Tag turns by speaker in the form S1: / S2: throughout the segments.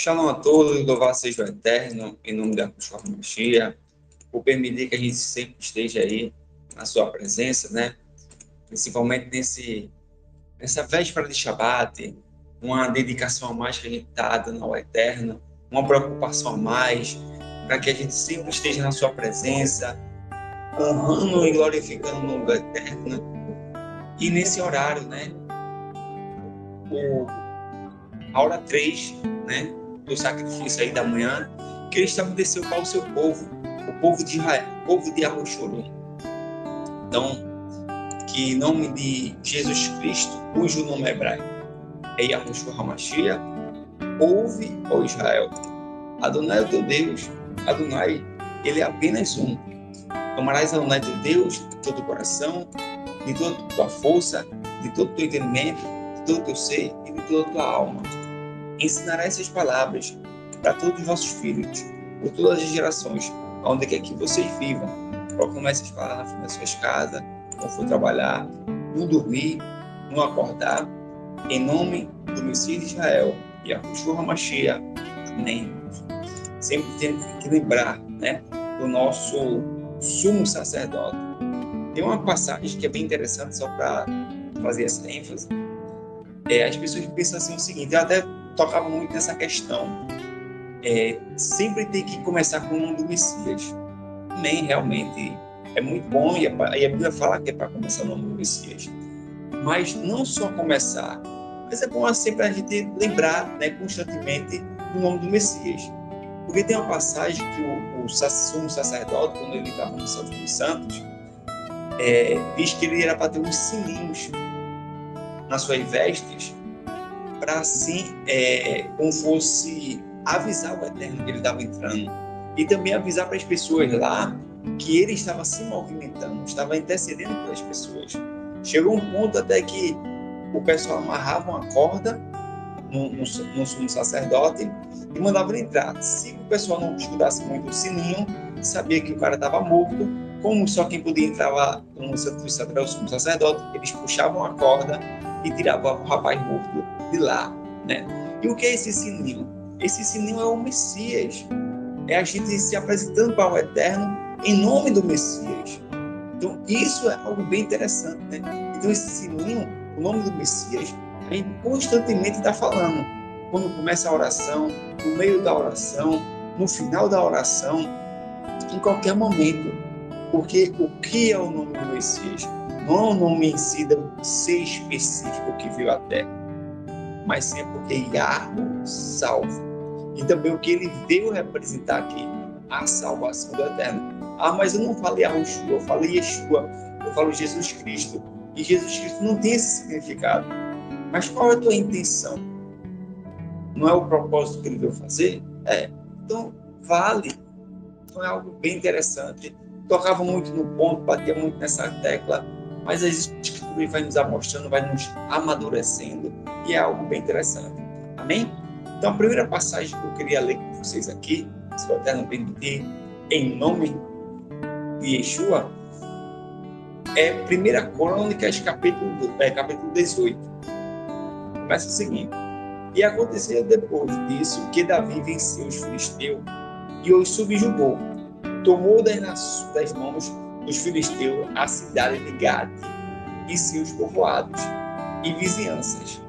S1: Shalom a todos, louvado seja o Eterno, em nome da Yeshua Mashiach, por permitir que a gente sempre esteja aí na sua presença, né? Principalmente nessa véspera de Shabbat, uma dedicação a mais que a gente está dando ao Eterno, uma preocupação a mais, para que a gente sempre esteja na sua presença, honrando e glorificando o nome do Eterno. E nesse horário, né? A hora 3, né? Do sacrifício aí da manhã, que ele estabeleceu para o seu povo, o povo de Israel, o povo de Arrochorum. Então, que em nome de Jesus Cristo, cujo nome é hebraico é Yahushua HaMashiach, ouve, ó Israel, Adonai é o teu Deus, Adonai, ele é apenas um. Amarás Adonai teu Deus de todo o coração, de toda a tua força, de todo o teu entendimento, de todo o teu ser e de toda a tua alma. Ensinará essas palavras para todos os vossos filhos, por todas as gerações, onde quer que vocês vivam. Proclamar essas palavras nas suas casas, quando for trabalhar, não dormir, não acordar, em nome do Messias de Israel, Yahushua HaMashiach. Amém. Sempre temos que lembrar, né, do nosso sumo sacerdote. Tem uma passagem que é bem interessante, só para fazer essa ênfase. As pessoas pensam assim o seguinte, eu até tocava muito nessa questão. Sempre tem que começar com o nome do Messias. Amém, realmente é muito bom, e a Bíblia fala que é para começar o nome do Messias. Mas não só começar, mas é bom sempre a gente lembrar, né, constantemente do nome do Messias. Porque tem uma passagem que o sumo sacerdote, quando ele estava no Santo dos Santos, diz que ele era para ter uns sininhos nas suas vestes, para assim, como fosse avisar o Eterno que ele estava entrando, e também avisar para as pessoas lá que ele estava se movimentando, estava intercedendo pelas pessoas. Chegou um ponto até que o pessoal amarrava uma corda no sumo sacerdote e mandava ele entrar. Se o pessoal não escutasse muito o sininho, sabia que o cara estava morto. Como só quem podia entrar no Santo dos Santos era o sumo sacerdote, eles puxavam a corda e tiravam o rapaz morto de lá, né? E o que é esse sininho? Esse sininho é o Messias. É a gente se apresentando para o Eterno em nome do Messias. Então, isso é algo bem interessante, né? Então, esse sininho, o nome do Messias, a gente constantemente está falando. Quando começa a oração, no meio da oração, no final da oração, em qualquer momento. Porque o que é o nome do Messias? Não é o nome em si do ser específico que veio à Terra, mas sim é porque Yahweh salva. E também o que ele veio representar aqui, a salvação do Eterno. Mas eu não falei Yahushua, eu falei Yeshua, eu falo Jesus Cristo. E Jesus Cristo não tem esse significado. Mas qual é a tua intenção? Não é o propósito que ele veio fazer? Então, vale. Então é algo bem interessante. Tocava muito no ponto, batia muito nessa tecla, mas as escrituras vai nos amostrando, vai nos amadurecendo, e é algo bem interessante. Amém? Então, a primeira passagem que eu queria ler com vocês aqui, se o Eterno permitir, em nome de Yeshua, é 1 Crônicas, capítulo 18. Começa o seguinte: e aconteceu depois disso que Davi venceu os filisteus e os subjugou. Tomou das mãos dos filisteus a cidade de Gade e seus povoados e vizinhanças.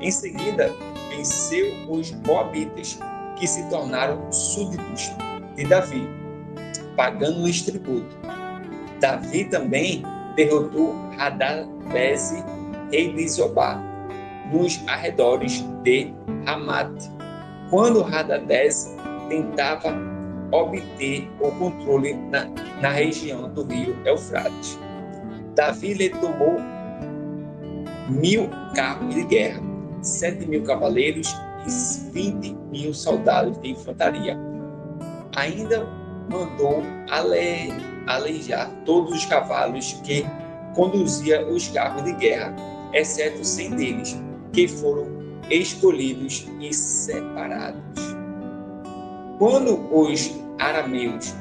S1: Em seguida, venceu os moabitas, que se tornaram súditos de Davi, pagando-lhes tributo. Davi também derrotou Hadadeze, rei de Zobá, nos arredores de Hamat, quando Hadadeze tentava obter o controle na região do rio Eufrates. Davi lhe tomou 1.000 carros de guerra, 7.000 cavaleiros e 20.000 soldados de infantaria. Ainda mandou aleijar todos os cavalos que conduzia os carros de guerra, exceto 100 deles, que foram escolhidos e separados. Quando os arameus,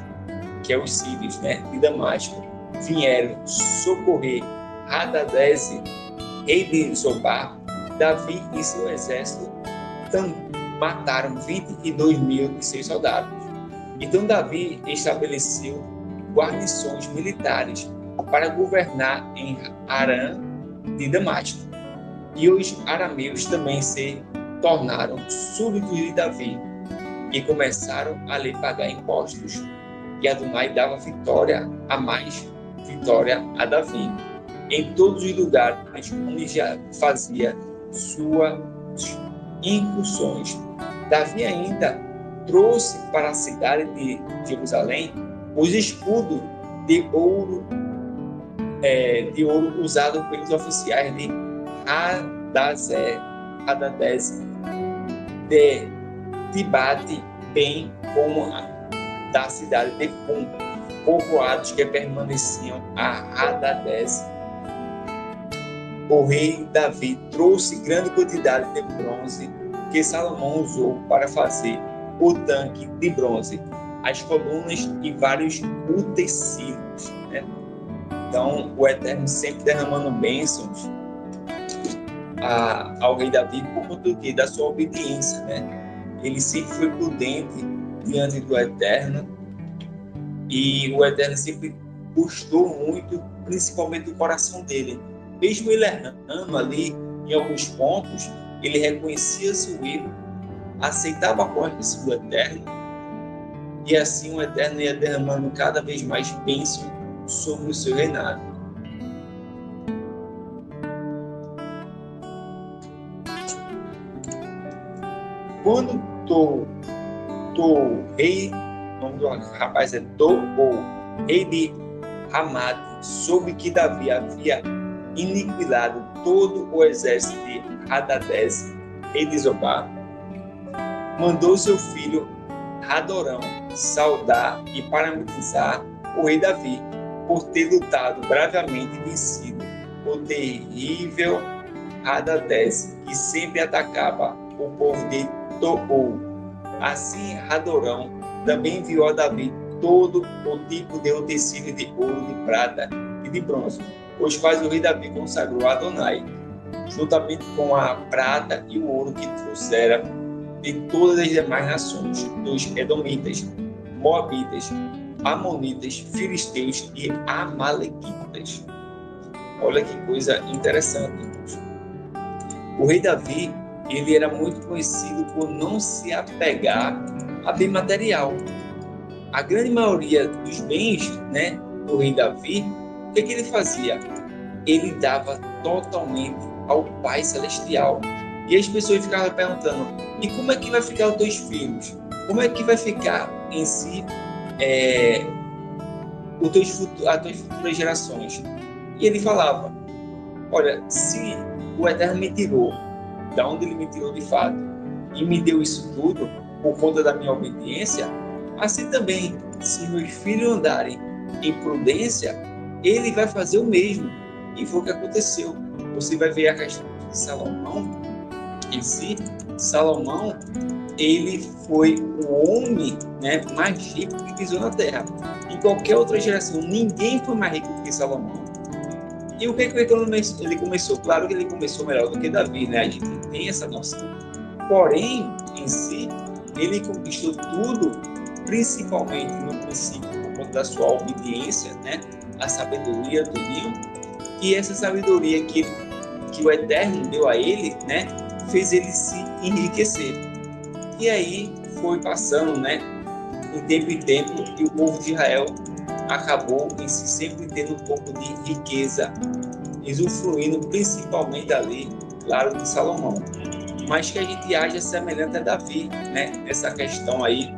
S1: que é os sírios, né, de Damasco, vieram socorrer Hadadeze, rei de Zobá, Davi e seu exército mataram 22.000 de seus soldados. Então Davi estabeleceu guarnições militares para governar em Arã de Damasco. E os arameus também se tornaram súditos de Davi e começaram a lhe pagar impostos. E Adonai dava vitória a Davi em todos os lugares onde já fazia suas incursões. Davi ainda trouxe para a cidade de Jerusalém os escudos de ouro usado pelos oficiais de Hadadezer de Tibate, bem como da cidade de Cum, povoados que permaneciam a Hadadezer. O rei Davi trouxe grande quantidade de bronze que Salomão usou para fazer o tanque de bronze, as colunas e vários utensílios, né? Então, o Eterno sempre derramando bênçãos ao rei Davi por conta da sua obediência, né? Ele sempre foi prudente diante do Eterno e o Eterno sempre gostou muito, principalmente do coração dele. Mesmo ele errando ali em alguns pontos, ele reconhecia seu erro, aceitava a correção do Eterno e assim o Eterno ia derramando cada vez mais bênção sobre o seu reinado. Quando rei, o nome do rapaz é rei de Ramate, soube que Davi havia aniquilado todo o exército de Hadadezer, rei de Zobá, mandou seu filho Hadorão saudar e parabenizar o rei Davi por ter lutado bravamente e vencido o terrível Hadadezer, que sempre atacava o povo de Tou. Assim, Hadorão também enviou a Davi todo o tipo de utensílio de ouro, de prata e de bronze, os quais o rei Davi consagrou a Adonai, juntamente com a prata e o ouro que trouxera de todas as demais nações, dos Edomitas, Moabitas, Amonitas, Filisteus e Amalequitas. Olha que coisa interessante. O rei Davi, ele era muito conhecido por não se apegar a bem material. A grande maioria dos bens, né, do rei Davi, o que ele fazia? Ele dava totalmente ao Pai Celestial. E as pessoas ficavam perguntando, e como é que vai ficar os teus filhos? Como é que vai ficar em si as tuas futuras gerações? E ele falava, olha, se o Eterno me tirou, da onde ele me tirou de fato, e me deu isso tudo por conta da minha obediência, assim também, se meus filhos andarem em prudência, ele vai fazer o mesmo. E foi o que aconteceu. Você vai ver a questão de Salomão em si. Salomão, ele foi o homem, né, mais rico que pisou na terra. Em qualquer outra geração, ninguém foi mais rico que Salomão. E o que ele começou? Claro que ele começou melhor do que Davi, né? A gente tem essa noção. Porém, em si, ele conquistou tudo, principalmente no princípio, por conta da sua obediência, né? A sabedoria do Rio. E essa sabedoria que o Eterno deu a ele, né? Fez ele se enriquecer. E aí foi passando, né? Em tempo em tempo, e o povo de Israel acabou em si sempre tendo um pouco de riqueza, usufruindo principalmente ali, claro, de Salomão. Mas que a gente haja semelhante a Davi, né? Nessa questão aí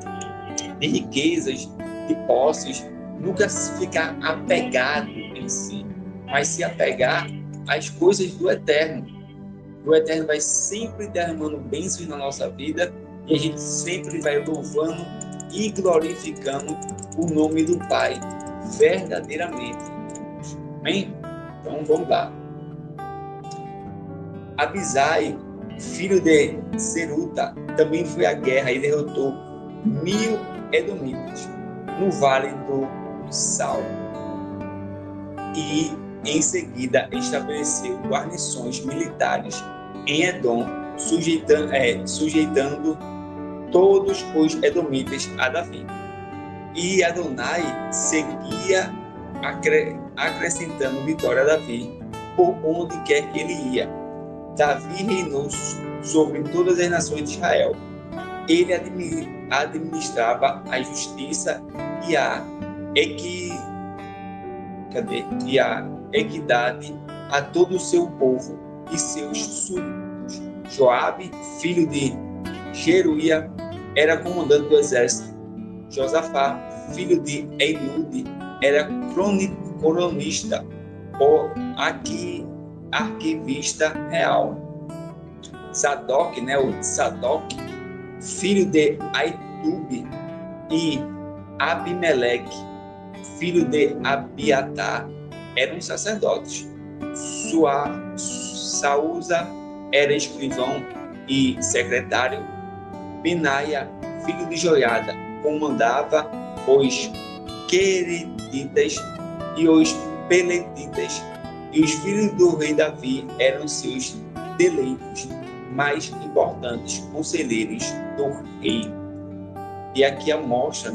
S1: de riquezas, de posses, nunca se ficar apegado em si, mas se apegar às coisas do Eterno. O Eterno vai sempre derramando bênçãos na nossa vida e a gente sempre vai louvando e glorificando o nome do Pai, verdadeiramente. Amém? Então vamos lá. Abisai, filho de Zeruta, também foi à guerra e derrotou 1000 edomitas no vale do Sal. E em seguida estabeleceu guarnições militares em Edom, sujeitando todos os edomitas a Davi. E Adonai seguia acrescentando vitória a Davi por onde quer que ele ia. Davi reinou sobre todas as nações de Israel. Ele administrava a justiça e a equidade a todo o seu povo e seus súditos. Joabe, filho de Jeruia, era comandante do exército. Josafá, filho de Eliude, era cronista ou arquivista real. Sadoc, filho de Aitube, e Abimeleque, filho de Abiatar, eram sacerdotes. Saúza era escrivão e secretário. Benaia, filho de Joiada, comandava os queretitas e os peletitas, e os filhos do rei Davi eram seus deleitos mais importantes conselheiros do rei. E aqui mostra,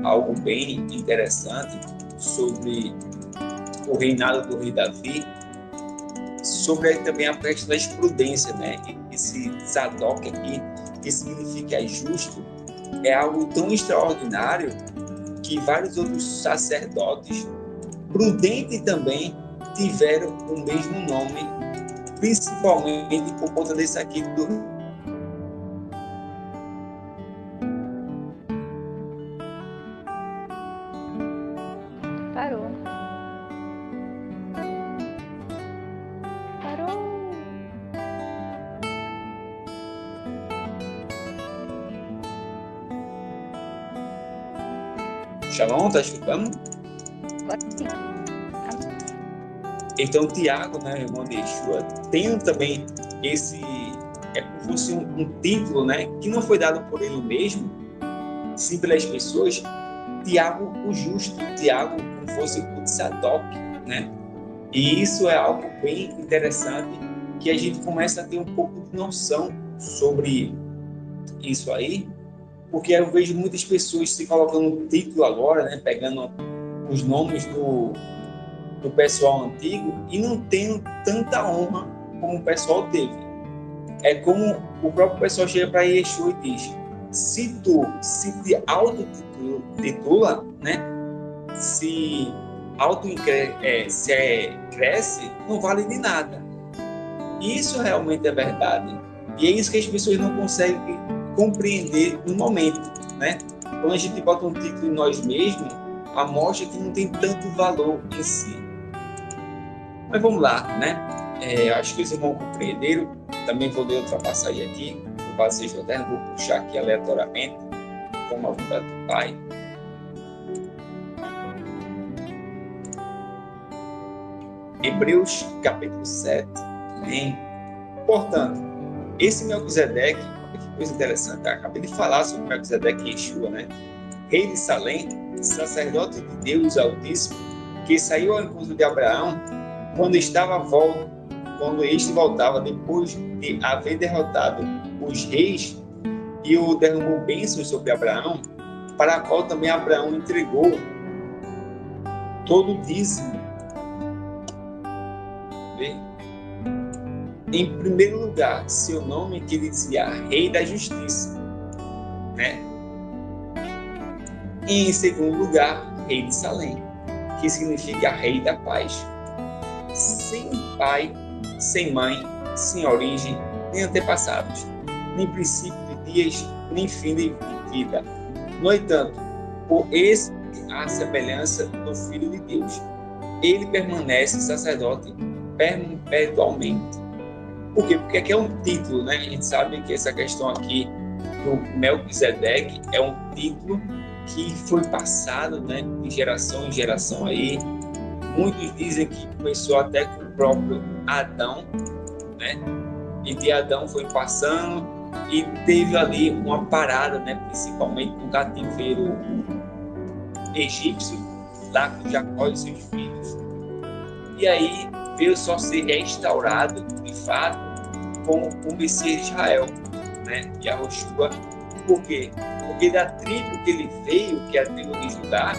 S1: algo bem interessante sobre o reinado do rei Davi, sobre também a questão da prudência, Esse Zadok aqui, que significa justo, é algo tão extraordinário que vários outros sacerdotes prudentes também tiveram o mesmo nome, principalmente por conta desse aqui do
S2: Parou.
S1: Shalom, tá escutando?
S2: Agora sim.
S1: Então, Tiago, irmão de Yeshua, tem também esse, como se fosse um título, que não foi dado por ele mesmo, sim pelas pessoas. Tiago, o justo, Tiago, como fosse o Tzadok, E isso é algo bem interessante, que a gente começa a ter um pouco de noção sobre isso aí, porque eu vejo muitas pessoas se colocando no título agora, pegando os nomes do pessoal antigo e não tendo tanta honra como o pessoal teve. É como o próprio pessoal chega para Yeshua e diz: se tu te auto-titula, se cresce, não vale de nada. Isso realmente é verdade. E é isso que as pessoas não conseguem compreender no momento, Quando a gente bota um título em nós mesmos, mostra que não tem tanto valor em si. Mas vamos lá, acho que os irmãos compreenderam. Também vou ler outra passagem aqui, do Vaso Eterno, vou puxar aqui aleatoriamente, como a vontade do Pai. Hebreus, capítulo 7. Amém. Portanto, esse Melquisedeque, que coisa interessante, acabei de falar sobre Melquisedeque e Yeshua, Rei de Salém, sacerdote de Deus Altíssimo, que saiu ao encontro de Abraão quando este voltava depois de haver derrotado os reis e o derramou bênçãos sobre Abraão, para a qual também Abraão entregou todo o dízimo. Em primeiro lugar, seu nome, que dizia Rei da Justiça, E em segundo lugar, Rei de Salém, que significa Rei da Paz. Sem pai, sem mãe, sem origem, nem antepassados, nem princípio de dias, nem fim de vida. No entanto, por esse a semelhança do Filho de Deus, ele permanece sacerdote perpetualmente. Por quê? Porque aqui é um título, A gente sabe que essa questão aqui do Melquisedeque é um título que foi passado, de geração em geração aí. Muitos dizem que começou até com o próprio Adão, E de Adão foi passando e teve ali uma parada, principalmente no cativeiro egípcio, lá com Jacó e seus filhos. E aí veio só ser restaurado, de fato, com o Messias de Israel, né? Yahushua. Por quê? Porque da tribo que ele veio, que é a tribo de Judá,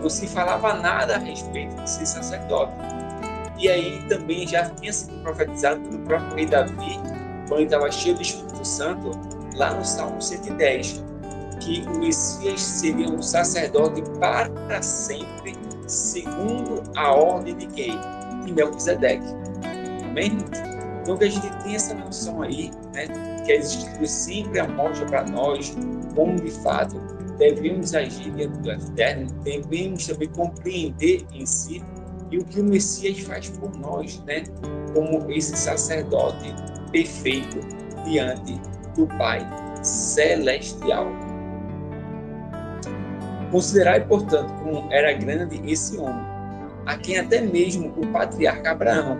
S1: não se falava nada a respeito de ser sacerdote. E aí também já tinha sido profetizado pelo próprio rei Davi, quando ele estava cheio do Espírito Santo, lá no Salmo 110, que o Messias seria um sacerdote para sempre, segundo a ordem de quem? De Melquisedeque. Amém? Então que a gente tem essa noção aí, né? Que as Escrituras sempre mostram para nós como de fato devemos agir diante do Eterno, devemos também compreender em si e o que o Messias faz por nós, né? Como esse sacerdote perfeito diante do Pai Celestial. Considerai, portanto, como era grande esse homem, a quem até mesmo o patriarca Abraão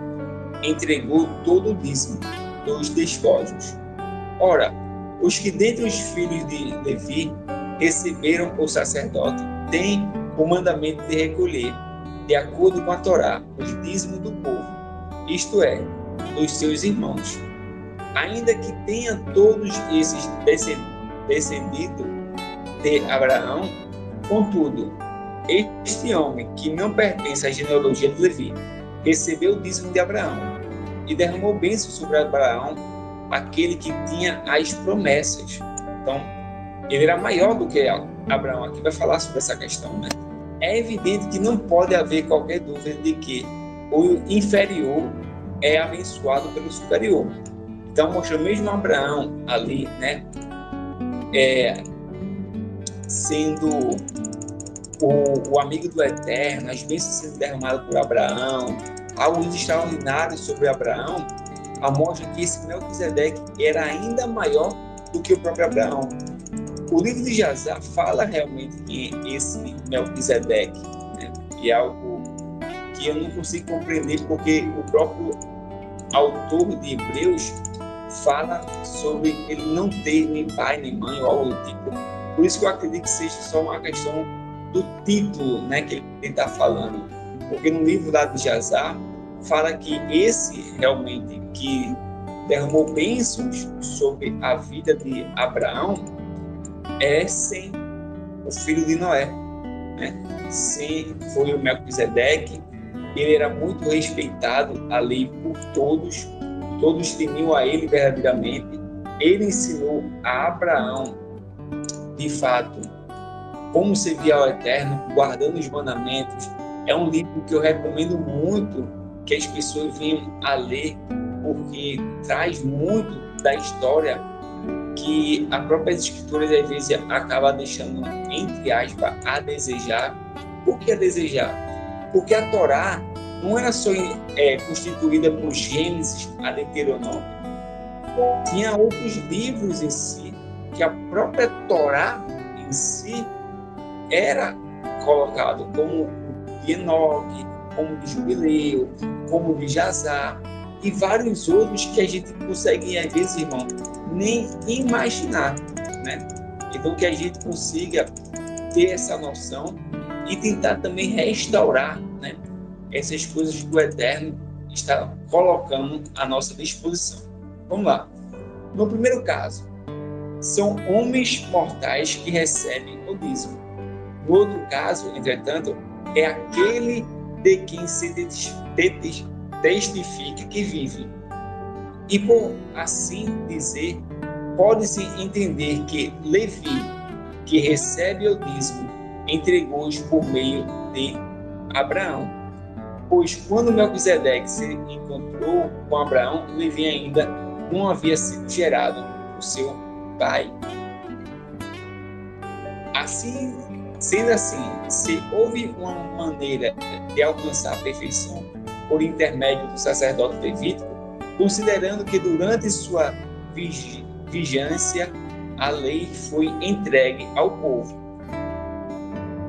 S1: entregou todo o dízimo dos despojos. Ora, os que dentre os filhos de Levi receberam o sacerdote têm o mandamento de recolher, de acordo com a Torá, os dízimos do povo, isto é, dos seus irmãos. Ainda que tenham todos esses descendido de Abraão, contudo, este homem, que não pertence à genealogia de Levi, recebeu o dízimo de Abraão e derramou bênção sobre Abraão, aquele que tinha as promessas. Então, ele era maior do que Abraão. Aqui vai falar sobre essa questão, né? É evidente que não pode haver qualquer dúvida de que o inferior é abençoado pelo superior. Então, mostra mesmo Abraão ali, né? Sendo o amigo do Eterno, as bênçãos sendo derramadas por Abraão, algo extraordinário sobre Abraão, mostra que esse Melquisedeque era ainda maior do que o próprio Abraão. O livro de Jazar fala realmente que esse Melquisedeque, né, é algo que eu não consigo compreender, porque o próprio autor de Hebreus fala sobre ele não ter nem pai nem mãe ou algo do tipo. Por isso que eu acredito que seja só uma questão do título, né, que ele está falando. Porque no livro lá de Jazar fala que esse realmente que derramou bênçãos sobre a vida de Abraão é Sem, o filho de Noé, né? Sem foi o Melquisedeque. Ele era muito respeitado ali por todos, todos temiam a ele verdadeiramente. Ele ensinou a Abraão, de fato, como servir ao Eterno, guardando os mandamentos. É um livro que eu recomendo muito que as pessoas venham a ler, porque traz muito da história que a própria Escritura às vezes acaba deixando, entre aspas, a desejar. Por que a desejar? Porque a Torá não era só constituída por Gênesis a Deuteronômio. Tinha outros livros em si, que a própria Torá em si era colocado, como de Enoque, como de Jubileu, como de Jazar, e vários outros que a gente consegue, às vezes, irmão, nem imaginar, né? Então, que a gente consiga ter essa noção e tentar também restaurar, né, essas coisas que o Eterno está colocando à nossa disposição. Vamos lá. No primeiro caso, são homens mortais que recebem o dízimo. No outro caso, entretanto, é aquele de quem se testifica que vive. E por assim dizer, pode-se entender que Levi, que recebe o dízimo, entregou-os por meio de Abraão. Pois quando Melquisedeque se encontrou com Abraão, Levi ainda não havia sido gerado por seu pai. Assim, sendo assim, se houve uma maneira de alcançar a perfeição por intermédio do sacerdote levítico, considerando que durante sua vigência a lei foi entregue ao povo,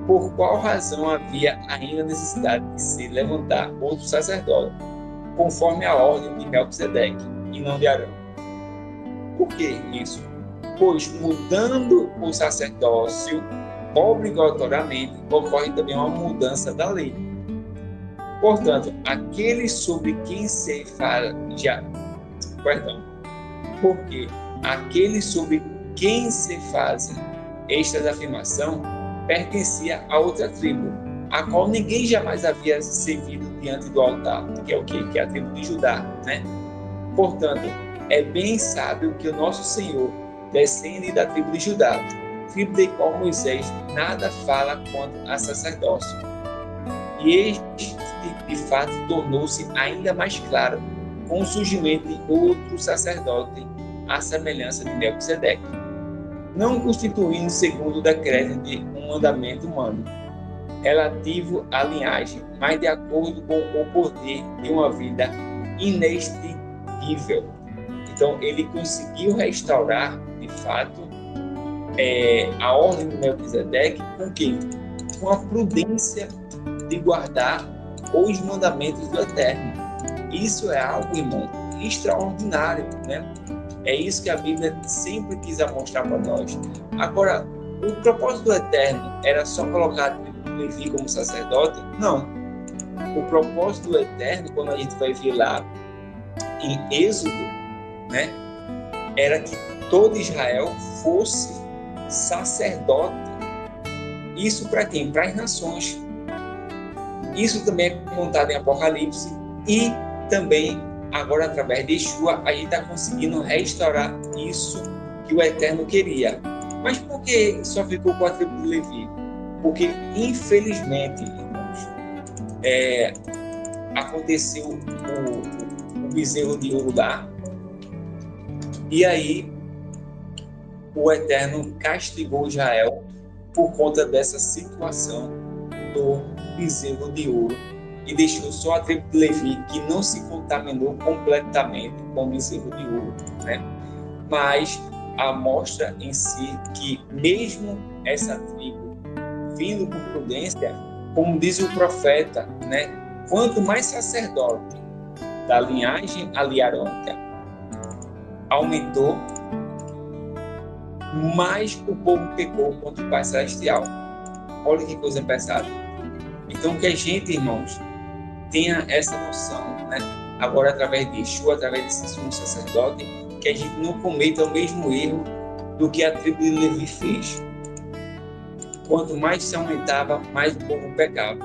S1: por qual razão havia ainda necessidade de se levantar outro sacerdote, conforme a ordem de Melquisedeque e não de Arão? Por que isso? Pois, mudando o sacerdócio, obrigatoriamente ocorre também uma mudança da lei. Portanto, aquele sobre quem se fala porque aquele sobre quem se fazem estas afirmações pertencia a outra tribo, a qual ninguém jamais havia servido diante do altar, que é o quê? Que é a tribo de Judá, né? Portanto, é bem sábio que o nosso Senhor descende da tribo de Judá, tribo de qual Moisés nada fala quanto a sacerdócio. E este, de fato, tornou-se ainda mais claro com o surgimento de outro sacerdote, à semelhança de Melquisedeque, não constituindo segundo o decreto de um mandamento humano, relativo à linhagem, mas de acordo com o poder de uma vida inextinguível. Então, ele conseguiu restaurar, de fato, a ordem de Melquisedeque com quem? Com a prudência de guardar os mandamentos do Eterno. Isso é algo, irmão, extraordinário, né? É isso que a Bíblia sempre quis mostrar para nós. Agora, o propósito do Eterno era só colocar Levi como sacerdote? Não. O propósito do Eterno, quando a gente vai ver lá em Êxodo, né, era que todo Israel fosse sacerdote. Isso para quem? Para as nações. Isso também é contado em Apocalipse e também agora através de Yeshua a gente está conseguindo restaurar isso que o Eterno queria. Mas por que só ficou com a tribo de Levi? Porque infelizmente, irmãos, aconteceu o bezerro de ouro lá, e aí o Eterno castigou Israel por conta dessa situação do bezerro de ouro e deixou só a tribo de Levi, que não se contaminou completamente com o bezerro de ouro, né? Mas a mostra em si que mesmo essa tribo vindo com prudência, como diz o profeta, né? Quanto mais sacerdote da linhagem aliarônica aumentou, mais o povo pecou contra o Pai Celestial. Olha que coisa pesada. Então, que a gente, irmãos, tenha essa noção, né? Agora, através de Yeshua, através desse sumo sacerdote, que a gente não cometa o mesmo erro do que a tribo de Levi fez. Quanto mais se aumentava, mais o povo pecava.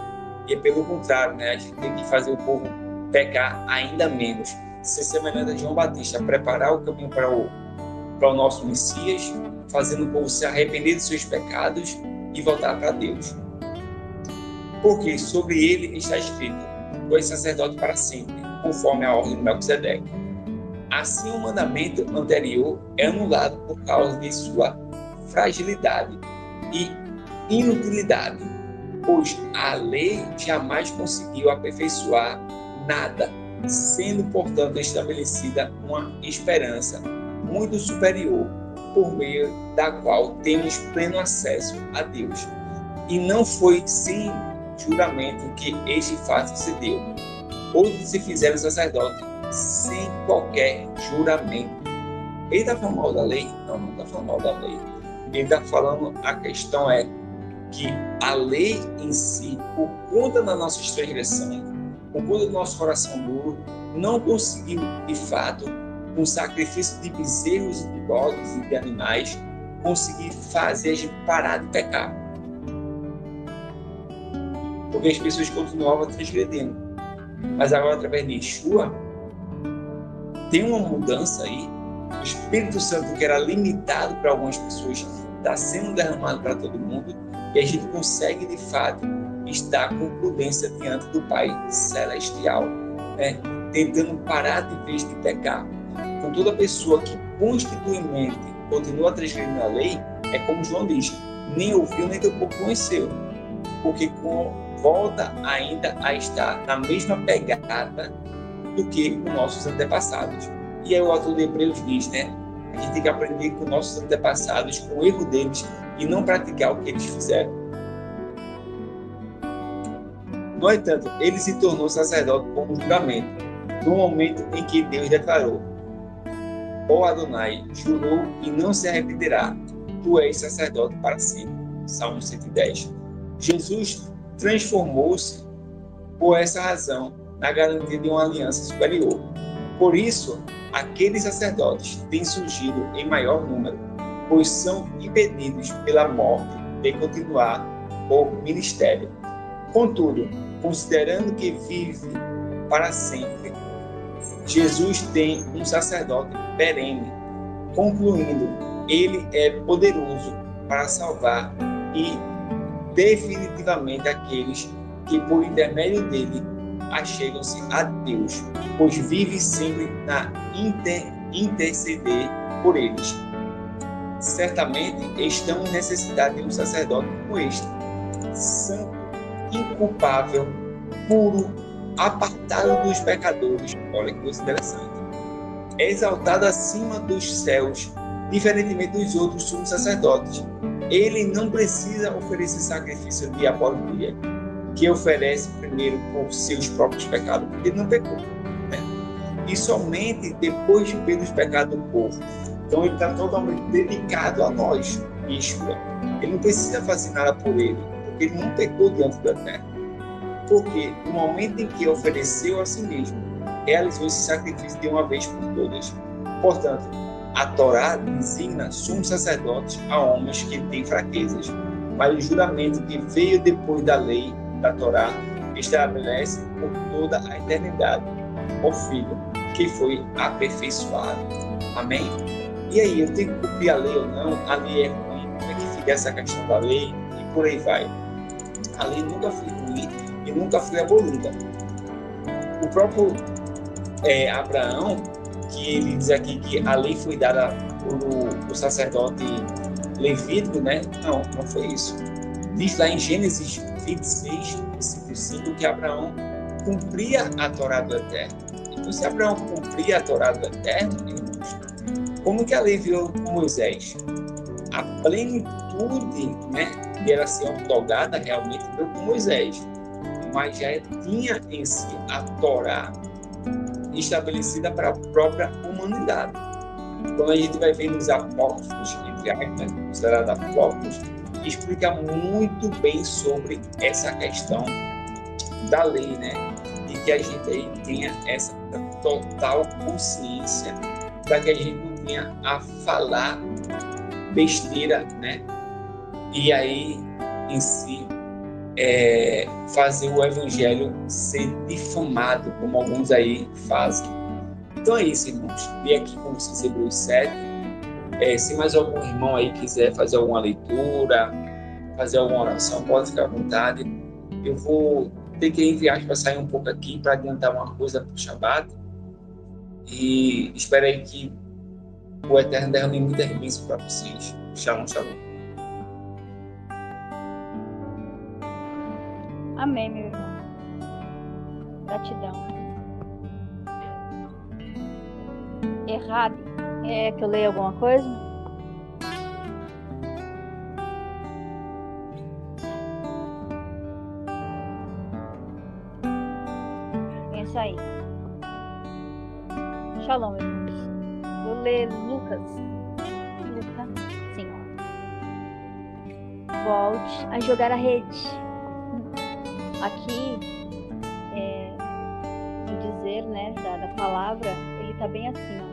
S1: E é pelo contrário, né? A gente tem que fazer o povo pecar ainda menos. Ser semelhante a João Batista, preparar o caminho para o nosso Messias, fazendo o povo se arrepender dos seus pecados e voltar para Deus. Porque sobre ele está escrito: tu és sacerdote para sempre, conforme a ordem de Melquisedeque. Assim, o mandamento anterior é anulado por causa de sua fragilidade e inutilidade, pois a lei jamais conseguiu aperfeiçoar nada, sendo, portanto, estabelecida uma esperança muito superior, por meio da qual temos pleno acesso a Deus. E não foi sem juramento que este fato se deu. Outros se fizeram sacerdote sem qualquer juramento. Ele está falando mal da lei? Não está falando mal da lei. Ele está falando, a questão é que a lei em si, por conta das nossas transgressões, por conta do nosso coração duro, não conseguiu, de fato, com sacrifício de bezerros e de bodes e de animais, conseguir fazer a gente parar de pecar. Porque as pessoas continuavam transgredindo. Mas agora, através de Yeshua, tem uma mudança aí. O Espírito Santo, que era limitado para algumas pessoas, está sendo derramado para todo mundo, e a gente consegue, de fato, estar com prudência diante do Pai Celestial, né? Tentando parar de vez de pecar. Com toda pessoa que constituinte continua transgredindo a lei, é como João diz: nem ouviu, nem tampouco conheceu. Porque volta ainda a estar na mesma pegada do que os nossos antepassados. E aí o autor de Hebreus diz, né? A gente tem que aprender com nossos antepassados, com o erro deles, e não praticar o que eles fizeram. No entanto, ele se tornou sacerdote como juramento, no momento em que Deus declarou: ó Adonai, jurou e não se arrependerá, tu és sacerdote para sempre. Salmo 110. Jesus transformou-se, por essa razão, na garantia de uma aliança superior. Por isso, aqueles sacerdotes têm surgido em maior número, pois são impedidos pela morte de continuar o ministério. Contudo, considerando que vive para sempre, Jesus tem um sacerdote perene. Concluindo, ele é poderoso para salvar e definitivamente aqueles que, por intermédio dele, achegam-se a Deus, pois vive sempre na interceder por eles. Certamente estamos em necessidade de um sacerdote como este, santo, inculpável, puro, apartado dos pecadores. Olha que coisa interessante. É exaltado acima dos céus, diferentemente dos outros sumos sacerdotes. Ele não precisa oferecer sacrifício dia após dia, que oferece primeiro por seus próprios pecados, porque ele não pecou, né? E somente depois de ver os pecados do povo. Então ele está totalmente dedicado a nós, Yeshua. Ele não precisa fazer nada por ele, porque ele não pecou diante do Eterno. Porque no momento em que ofereceu a si mesmo, realizou esse sacrifício de uma vez por todas. Portanto, a Torá designa sumos sacerdotes a homens que têm fraquezas, mas o juramento que veio depois da lei da Torá estabelece por toda a eternidade o Filho, que foi aperfeiçoado. Amém? E aí, eu tenho que cumprir a lei ou não? A lei é ruim? Como é que fica essa questão da lei? E por aí vai. A lei nunca foi ruim e nunca foi abolida. O próprio Abraão, que ele diz aqui que a lei foi dada por sacerdote levítico, né? Não foi isso. Diz lá em Gênesis 26, versículo 5, que Abraão cumpria a Torá do Eterno. Então, se Abraão cumpria a Torá do Eterno, como que a lei veio com Moisés? A plenitude, né, dela ser otorgada realmente veio com Moisés, mas já tinha em si a Torá estabelecida para a própria humanidade. Quando a gente vai ver nos apóstolos, entre aspas, considerados apóstolos, explica muito bem sobre essa questão da lei, né? E que a gente aí tenha essa total consciência para que a gente não venha a falar besteira, né? E aí, em si, fazer o evangelho ser difamado, como alguns aí fazem. Então é isso, irmãos. Vim aqui com vocês Hebreus 7. Se mais algum irmão aí quiser fazer alguma leitura, fazer alguma oração, pode ficar à vontade. Eu vou ter que ir em viagem para sair um pouco aqui, para adiantar uma coisa para o Shabat. E espero aí que o Eterno derrame muitas bênçãos para vocês. Shalom, shalom.
S2: Amém, meu irmão. Gratidão. Errado. Que eu leia alguma coisa? É isso aí. Shalom, irmãos. Vou ler Lucas 5. Volte a jogar a rede. Aqui, o dizer, né, da palavra, ele está bem assim, ó.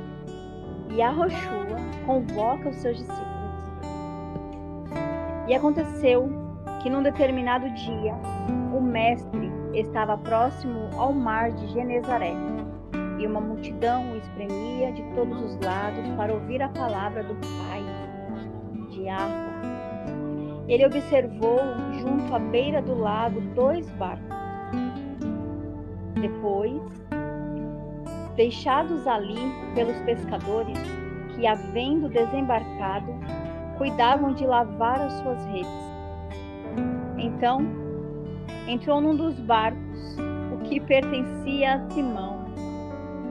S2: E Yahoshua convoca os seus discípulos. E aconteceu que num determinado dia, o mestre estava próximo ao mar de Genezaré, e uma multidão o espremia de todos os lados para ouvir a palavra do Pai, de Yahweh. Ele observou junto à beira do lago 2 barcos. Depois, deixados ali pelos pescadores, que, havendo desembarcado, cuidavam de lavar as suas redes. Então, entrou num dos barcos, o que pertencia a Simão.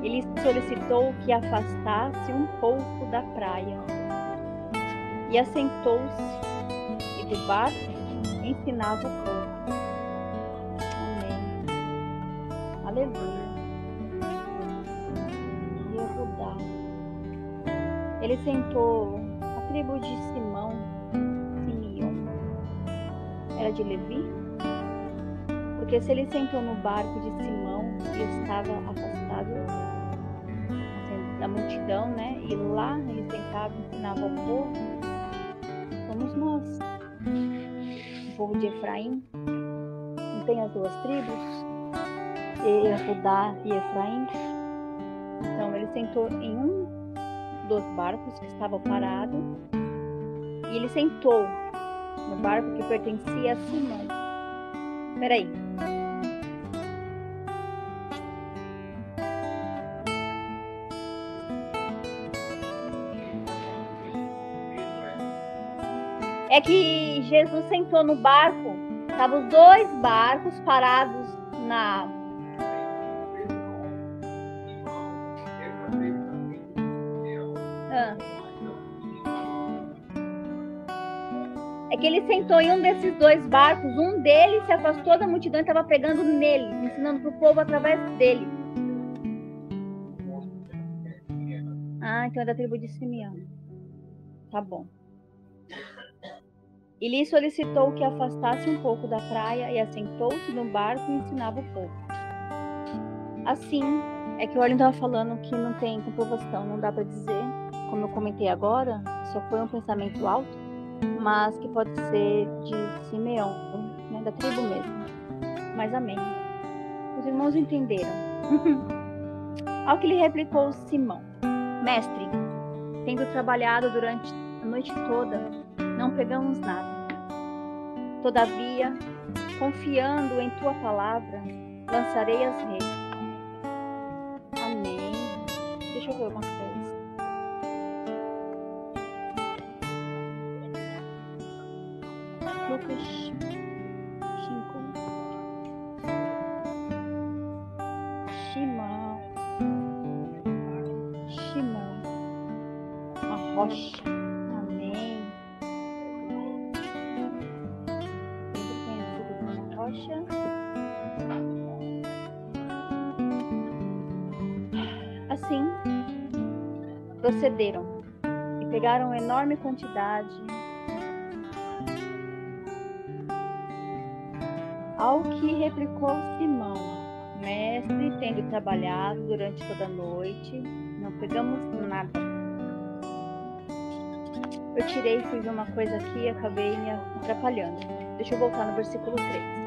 S2: Ele solicitou que afastasse um pouco da praia. E assentou-se, e do barco ensinava o povo. Amém. Aleluia. Ele sentou a tribo de Simeão. Era de Levi? Porque se ele sentou no barco de Simão e estava afastado, da multidão, né? E lá ele sentava e ensinava ao povo. Somos nós, o povo de Efraim. Não tem as duas tribos, Judá e Efraim. Então ele sentou em um dos barcos que estava parado e ele sentou no barco que pertencia a Simão. Peraí. É que Jesus sentou no barco, estavam os dois barcos parados na... É que ele sentou em um desses dois barcos, um deles se afastou da multidão e estava pregando nele, ensinando para o povo através dele. Ah, então é da tribo de Simeão. Tá bom. E lhe solicitou que afastasse um pouco da praia e assentou-se no barco e ensinava o povo. Assim, é que o Orlin estava falando que não tem comprovação, não dá para dizer, como eu comentei agora, só foi um pensamento alto, mas que pode ser de Simeão, né, da tribo mesmo. Mas amém. Os irmãos entenderam. Ao que lhe replicou Simão: Mestre, tendo trabalhado durante a noite toda, não pegamos nada. Todavia, confiando em tua palavra, lançarei as redes. Amém. Deixa eu ver uma coisa. Lucas 5. Shimão. A rocha. Amém. Assim, procederam e pegaram enorme quantidade. Ao que replicou Simão: Mestre, tendo trabalhado durante toda a noite, não pegamos nada. Eu tirei e fiz uma coisa aqui e acabei me atrapalhando. Deixa eu voltar no versículo 3.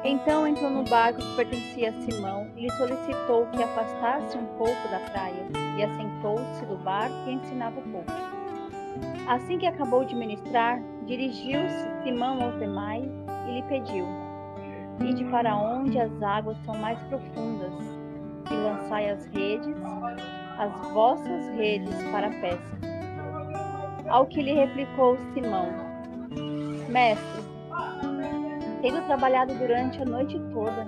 S2: Então entrou no barco que pertencia a Simão e lhe solicitou que afastasse um pouco da praia, e assentou-se do barco e ensinava o povo. Assim que acabou de ministrar, dirigiu-se Simão aos demais e lhe pediu: Ide para onde as águas são mais profundas, e lançai as vossas redes para a pesca. Ao que lhe replicou Simão: Mestre, tendo trabalhado durante a noite toda,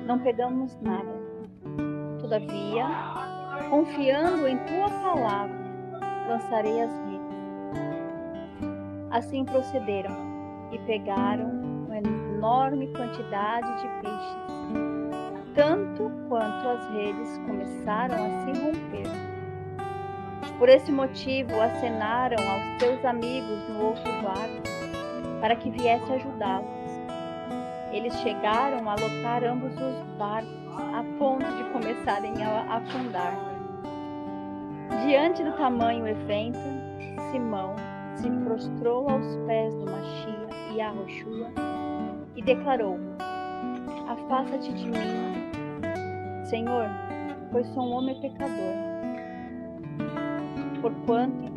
S2: não pegamos nada. Todavia, confiando em tua palavra, lançarei as redes. Assim procederam e pegaram uma enorme quantidade de peixes, tanto quanto as redes começaram a se romper. Por esse motivo, acenaram aos seus amigos no outro barco, para que viesse ajudá-los. Eles chegaram a lotar ambos os barcos, a ponto de começarem a afundar. Diante do tamanho evento, Simão se prostrou aos pés do Machia e Yahoshua e declarou: Afasta-te de mim, Senhor, pois sou um homem pecador. Porquanto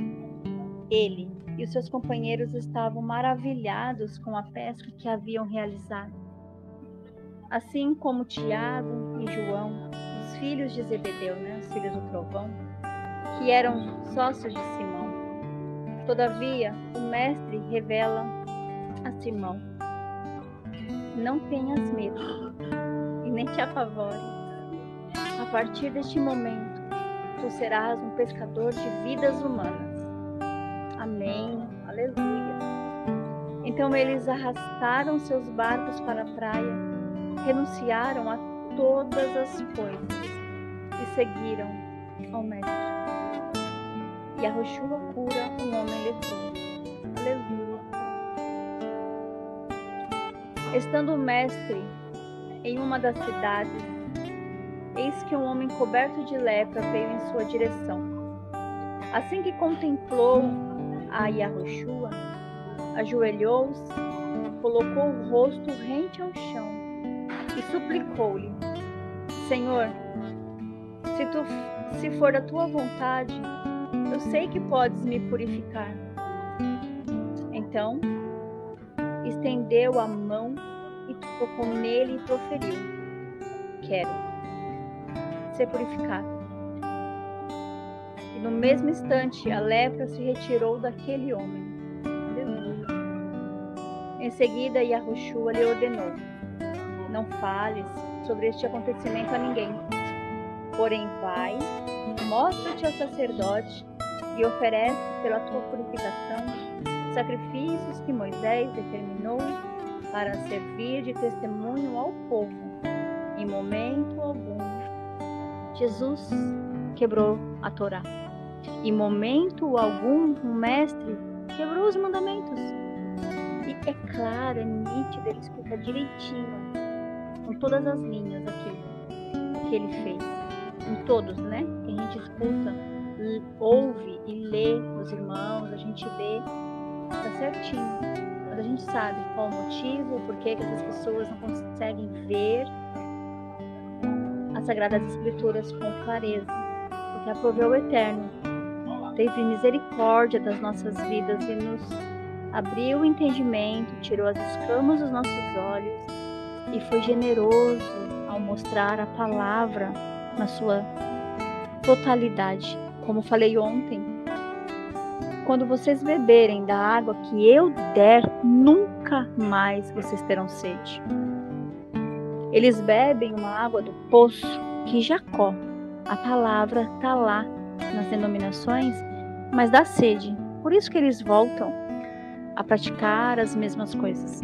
S2: ele e os seus companheiros estavam maravilhados com a pesca que haviam realizado. Assim como Tiago e João, os filhos de Zebedeu, os filhos do trovão, que eram sócios de Simão. Todavia, o mestre revela a Simão: Não tenhas medo e nem te apavores. A partir deste momento, tu serás um pescador de vidas humanas. Amém. Aleluia. Então eles arrastaram seus barcos para a praia, renunciaram a todas as coisas e seguiram ao mestre. E Yahoshua cura um homem leproso. Aleluia. Estando o mestre em uma das cidades, eis que um homem coberto de lepra veio em sua direção. Assim que contemplou a Yahushua, ajoelhou-se, colocou o rosto rente ao chão e suplicou-lhe: Senhor, se for da tua vontade, eu sei que podes me purificar. Então, estendeu a mão e tocou nele e proferiu: Quero ser purificado. E no mesmo instante, a lepra se retirou daquele homem. Aleluia. Em seguida, Yahushua lhe ordenou: Não fales sobre este acontecimento a ninguém. Porém, vai, mostra-te ao sacerdote e oferece pela tua purificação sacrifícios que Moisés determinou para servir de testemunho ao povo. Em momento algum, Jesus quebrou a Torá. Em momento algum, o mestre quebrou os mandamentos. E é claro, é nítido, ele explica direitinho, com todas as linhas aquilo que ele fez. Em todos, né? Que a gente escuta, ouve e lê os irmãos, a gente lê, tá certinho. Mas a gente sabe qual o motivo, por que essas pessoas não conseguem ver as Sagradas Escrituras com clareza. Porque aproveu o Eterno, teve misericórdia das nossas vidas e nos abriu o entendimento, tirou as escamas dos nossos olhos e foi generoso ao mostrar a palavra na sua totalidade. Como falei ontem, quando vocês beberem da água que eu der, nunca mais vocês terão sede. Eles bebem uma água do poço que Jacó, a palavra está lá nas denominações, mas dá sede. Por isso que eles voltam a praticar as mesmas coisas.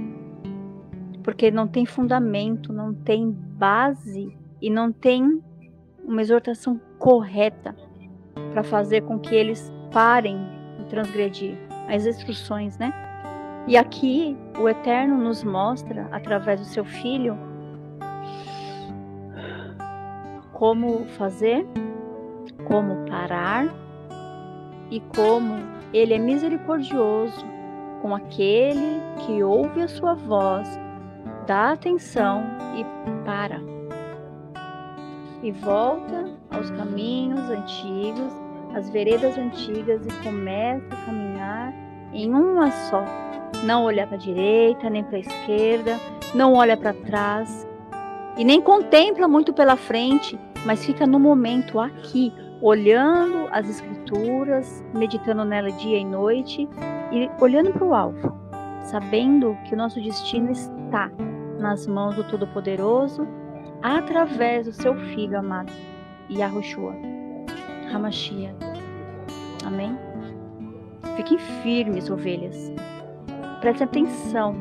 S2: Porque não tem fundamento, não tem base e não tem uma exortação correta para fazer com que eles parem de transgredir as instruções, né? E aqui o Eterno nos mostra, através do seu Filho, como fazer, como parar e como ele é misericordioso com aquele que ouve a sua voz, dá atenção e para. E volta aos caminhos antigos, às veredas antigas e começa a caminhar em uma só. Não olha para a direita, nem para a esquerda, não olha para trás e nem contempla muito pela frente, mas fica no momento aqui, olhando as Escrituras, meditando nela dia e noite e olhando para o alvo, sabendo que o nosso destino está nas mãos do Todo-Poderoso, através do seu Filho amado, Yahushua, Hamashiach. Amém? Fiquem firmes, ovelhas. Prestem atenção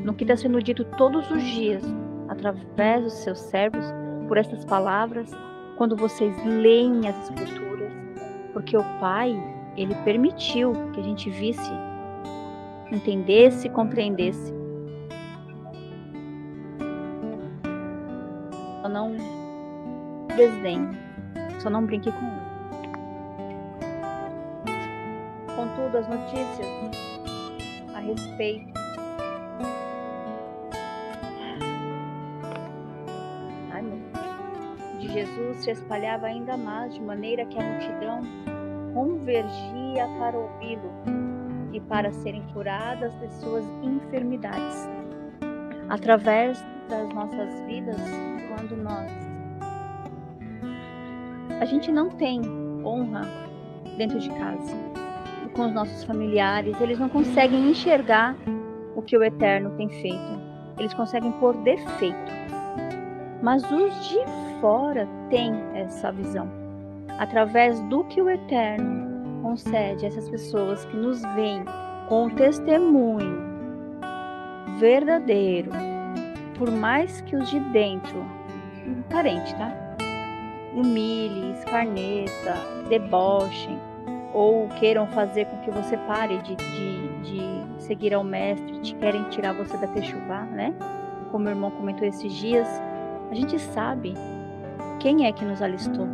S2: no que está sendo dito todos os dias, através dos seus servos, por essas palavras, quando vocês leem as Escrituras, porque o Pai, Ele permitiu que a gente visse, entendesse, compreendesse. Só não desdenhe, só não brinque com ele. Contudo, as notícias a respeito de Jesus se espalhava ainda mais, de maneira que a multidão convergia para ouvi-lo e para serem curadas de suas enfermidades. Através das nossas vidas, quando a gente não tem honra dentro de casa, com os nossos familiares, eles não conseguem enxergar o que o Eterno tem feito. Eles conseguem pôr defeito. Mas os de fora têm essa visão. Através do que o Eterno concede a essas pessoas que nos veem com um testemunho verdadeiro, por mais que os de dentro, carente, tá? Humilhe, escarneça, debochem, ou queiram fazer com que você pare de seguir ao mestre, te querem tirar você da techuvá, né? Como o irmão comentou esses dias, a gente sabe Quem é que nos alistou?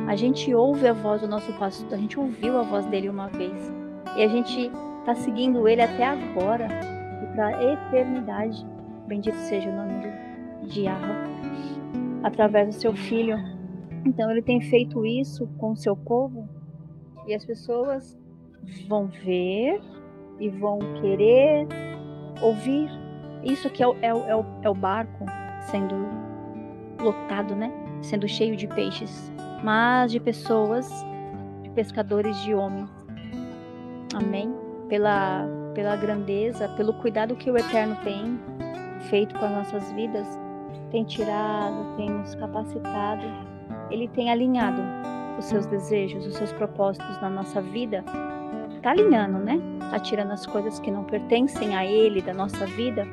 S2: A gente ouve a voz do nosso pastor, a gente ouviu a voz dele uma vez. E a gente está seguindo ele até agora e para a eternidade. Bendito seja o nome de Yahweh, através do seu Filho. Então ele tem feito isso com o seu povo e as pessoas vão ver e vão querer ouvir. Isso que é o barco sendo lotado, né? Sendo cheio de peixes, mas de pessoas, de pescadores de homens. Amém? Pela grandeza, pelo cuidado que o Eterno tem feito com as nossas vidas, tem tirado, tem nos capacitado, Ele tem alinhado os seus desejos, os seus propósitos na nossa vida. Está alinhando, né? Está tirando as coisas que não pertencem a Ele da nossa vida,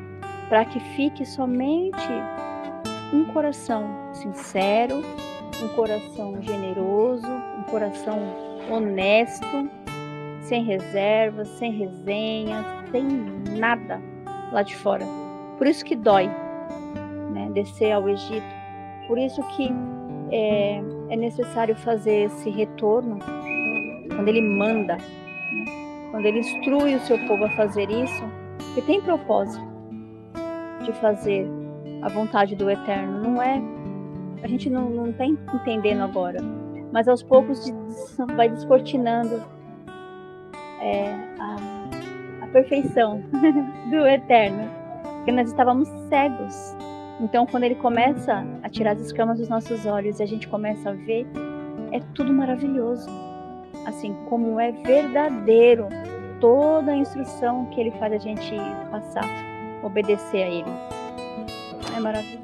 S2: para que fique somente um coração sincero, um coração generoso, um coração honesto, sem reservas, sem resenhas, sem nada lá de fora. Por isso que dói, né, descer ao Egito. Por isso que é necessário fazer esse retorno, quando Ele manda, né, quando Ele instrui o seu povo a fazer isso, porque tem propósito de fazer a vontade do Eterno. Não é, a gente não está entendendo agora, mas aos poucos vai descortinando a perfeição do Eterno, porque nós estávamos cegos. Então, quando Ele começa a tirar as escamas dos nossos olhos e a gente começa a ver, é tudo maravilhoso. Assim como é verdadeiro toda a instrução que Ele faz a gente passar, obedecer a Ele. É maravilhoso.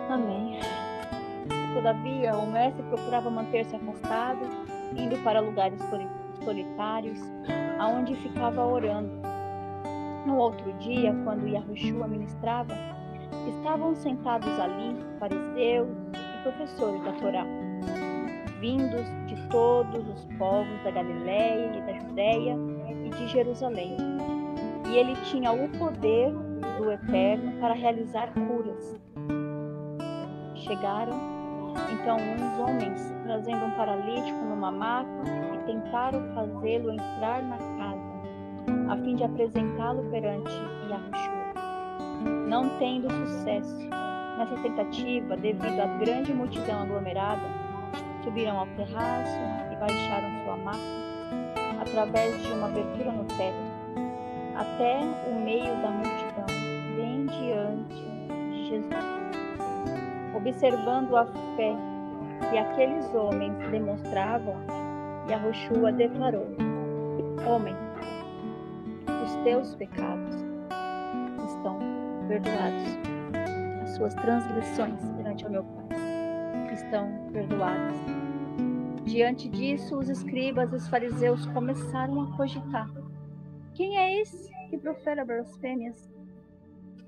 S2: Amém. Todavia, o mestre procurava manter-se afastado, indo para lugares solitários, aonde ficava orando. No outro dia, quando Yahushua ministrava, estavam sentados ali fariseus e professores da Torá, vindos de todos os povos da Galileia e da Judéia e de Jerusalém. E ele tinha o poder do Eterno para realizar curas. Chegaram, então, uns homens trazendo um paralítico numa maca e tentaram fazê-lo entrar na casa, a fim de apresentá-lo perante Yahushua. Não tendo sucesso nessa tentativa, devido à grande multidão aglomerada, subiram ao terraço e baixaram sua maca através de uma abertura no teto, até o meio da multidão, bem diante de Jesus. Observando a fé que aqueles homens demonstravam, Yahushua declarou: Homem, os teus pecados estão perdoados. As suas transgressões perante o meu Pai estão perdoadas. Diante disso, os escribas e os fariseus começaram a cogitar: quem é esse que profere blasfêmias?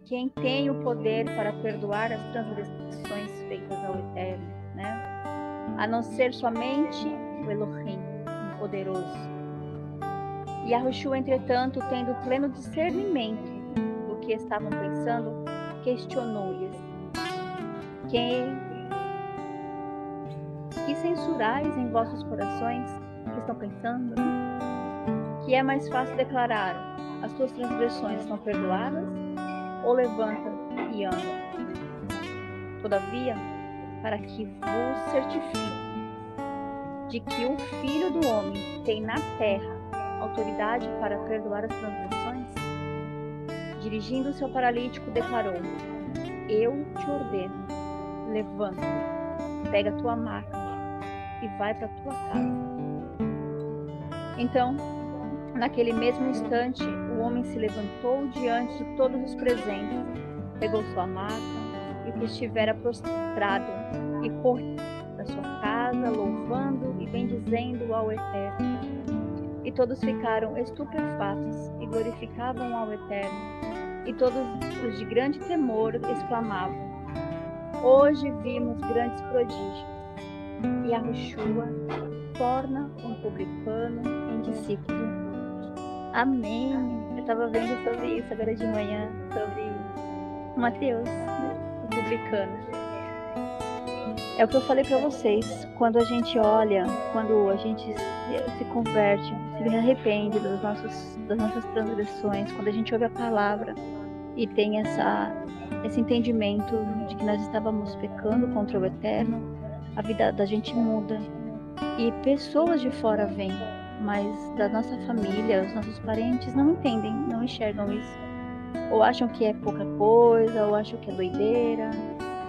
S2: Quem tem o poder para perdoar as transgressões feitas ao Eterno, né? A não ser somente o Elohim, o poderoso. E Yahushua, entretanto, tendo pleno discernimento do que estavam pensando, questionou-lhes: que censurais em vossos corações? O que estão pensando? Que é mais fácil declarar: as tuas transgressões estão perdoadas? Ou levanta e anda? Todavia, para que vos certifique de que o Filho do Homem tem na terra autoridade para perdoar as transgressões, dirigindo-se ao paralítico, declarou: eu te ordeno, levanta, pega a tua maca e vai para a tua casa. Então, naquele mesmo instante, o homem se levantou diante de todos os presentes, pegou sua maca e o que estivera prostrado e correu para sua casa, louvando e bendizendo ao Eterno. E todos ficaram estupefatos e glorificavam ao Eterno. E todos os de grande temor exclamavam: hoje vimos grandes prodígios. E Yahushua torna um publicano em discípulo. Amém. Eu estava vendo sobre isso agora de manhã, sobre Mateus, né? O publicano. É o que eu falei para vocês, quando a gente olha, quando a gente se converte, se arrepende das nossas transgressões, quando a gente ouve a palavra e tem esse entendimento de que nós estávamos pecando contra o Eterno, a vida da gente muda. E pessoas de fora vêm, mas da nossa família, os nossos parentes não entendem, não enxergam isso. Ou acham que é pouca coisa, ou acham que é doideira.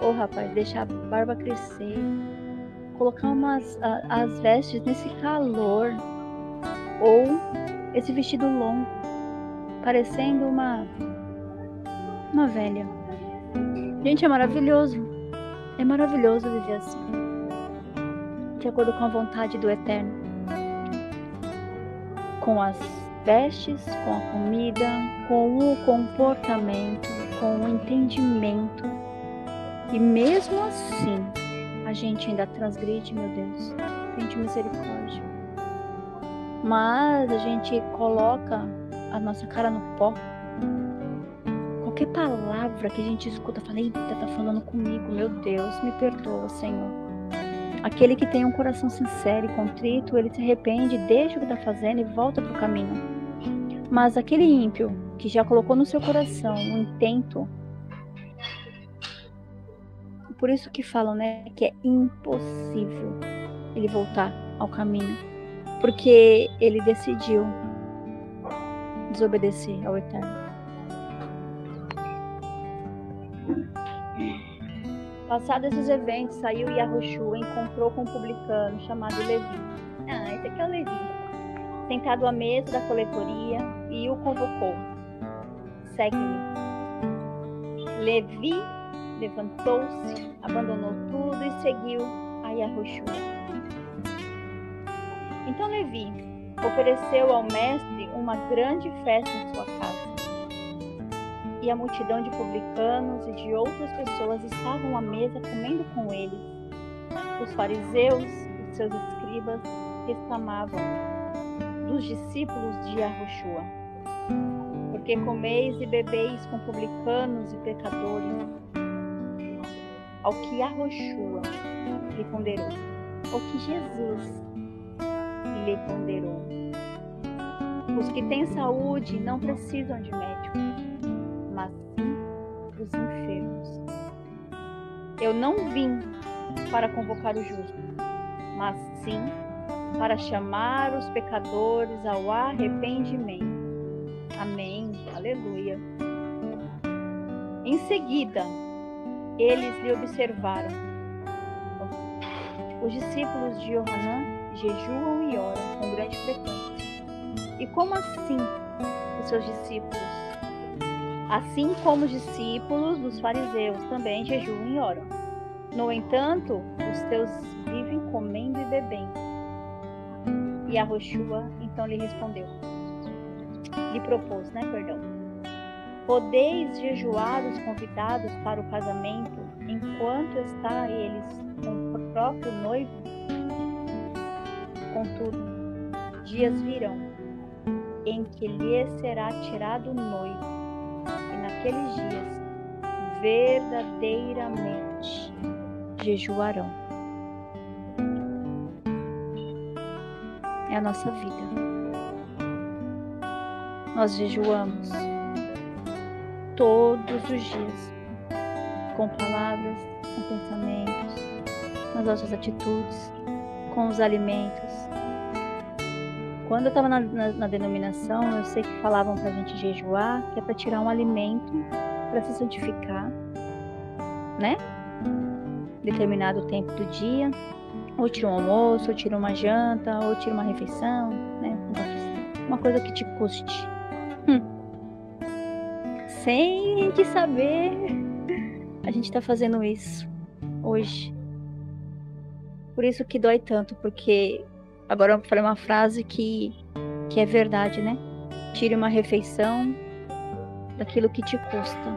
S2: Ou, rapaz, deixar a barba crescer, colocar as vestes nesse calor, ou esse vestido longo, parecendo uma velha. Gente, é maravilhoso viver assim, de acordo com a vontade do Eterno, com as vestes, com a comida, com o comportamento, com o entendimento. E mesmo assim, a gente ainda transgride, meu Deus. Tente misericórdia. Mas a gente coloca a nossa cara no pó. Qualquer palavra que a gente escuta, fala, eita, tá falando comigo, meu Deus, me perdoa, Senhor. Aquele que tem um coração sincero e contrito, ele se arrepende, deixa o que tá fazendo e volta pro caminho. Mas aquele ímpio que já colocou no seu coração um intento, por isso que falam, né, que é impossível ele voltar ao caminho, porque ele decidiu desobedecer ao Eterno. Passados esses eventos, saiu Yahushua e encontrou com um publicano chamado Levi. Esse aqui é o Levi, sentado à mesa da coletoria, e o convocou. Segue-me. Levi levantou-se, abandonou tudo e seguiu a Yahushua. Então Levi ofereceu ao mestre uma grande festa em sua casa. E a multidão de publicanos e de outras pessoas estavam à mesa comendo com ele. Os fariseus e seus escribas reclamavam dos discípulos de Yahushua: por que comeis e bebeis com publicanos e pecadores? Ao que Yahushua lhe ponderou, ao que Jesus lhe ponderou: os que têm saúde não precisam de médico, mas sim os enfermos. Eu não vim para convocar o justo, mas sim para chamar os pecadores ao arrependimento. Amém. Aleluia. Em seguida, eles lhe observaram. Os discípulos de Yohanan jejuam e oram com grande frequência. E como assim os seus discípulos? Assim como os discípulos dos fariseus também jejuam e oram. No entanto, os teus vivem comendo e bebendo. E Yahushua então lhe respondeu. Lhe propôs, Podeis jejuar os convidados para o casamento enquanto está eles com o próprio noivo? Contudo, dias virão em que lhes será tirado o noivo, e naqueles dias verdadeiramente jejuarão. É a nossa vida. Nós jejuamos todos os dias, com palavras, com pensamentos, nas nossas atitudes, com os alimentos. Quando eu estava na denominação, eu sei que falavam para a gente jejuar, que é para tirar um alimento, para se santificar, né? Determinado tempo do dia, ou tira um almoço, ou tira uma janta, ou tira uma refeição, né? Uma coisa que te custe. Sem a gente saber, a gente está fazendo isso hoje. Por isso que dói tanto, porque agora eu falei uma frase que é verdade, né? Tire uma refeição daquilo que te custa.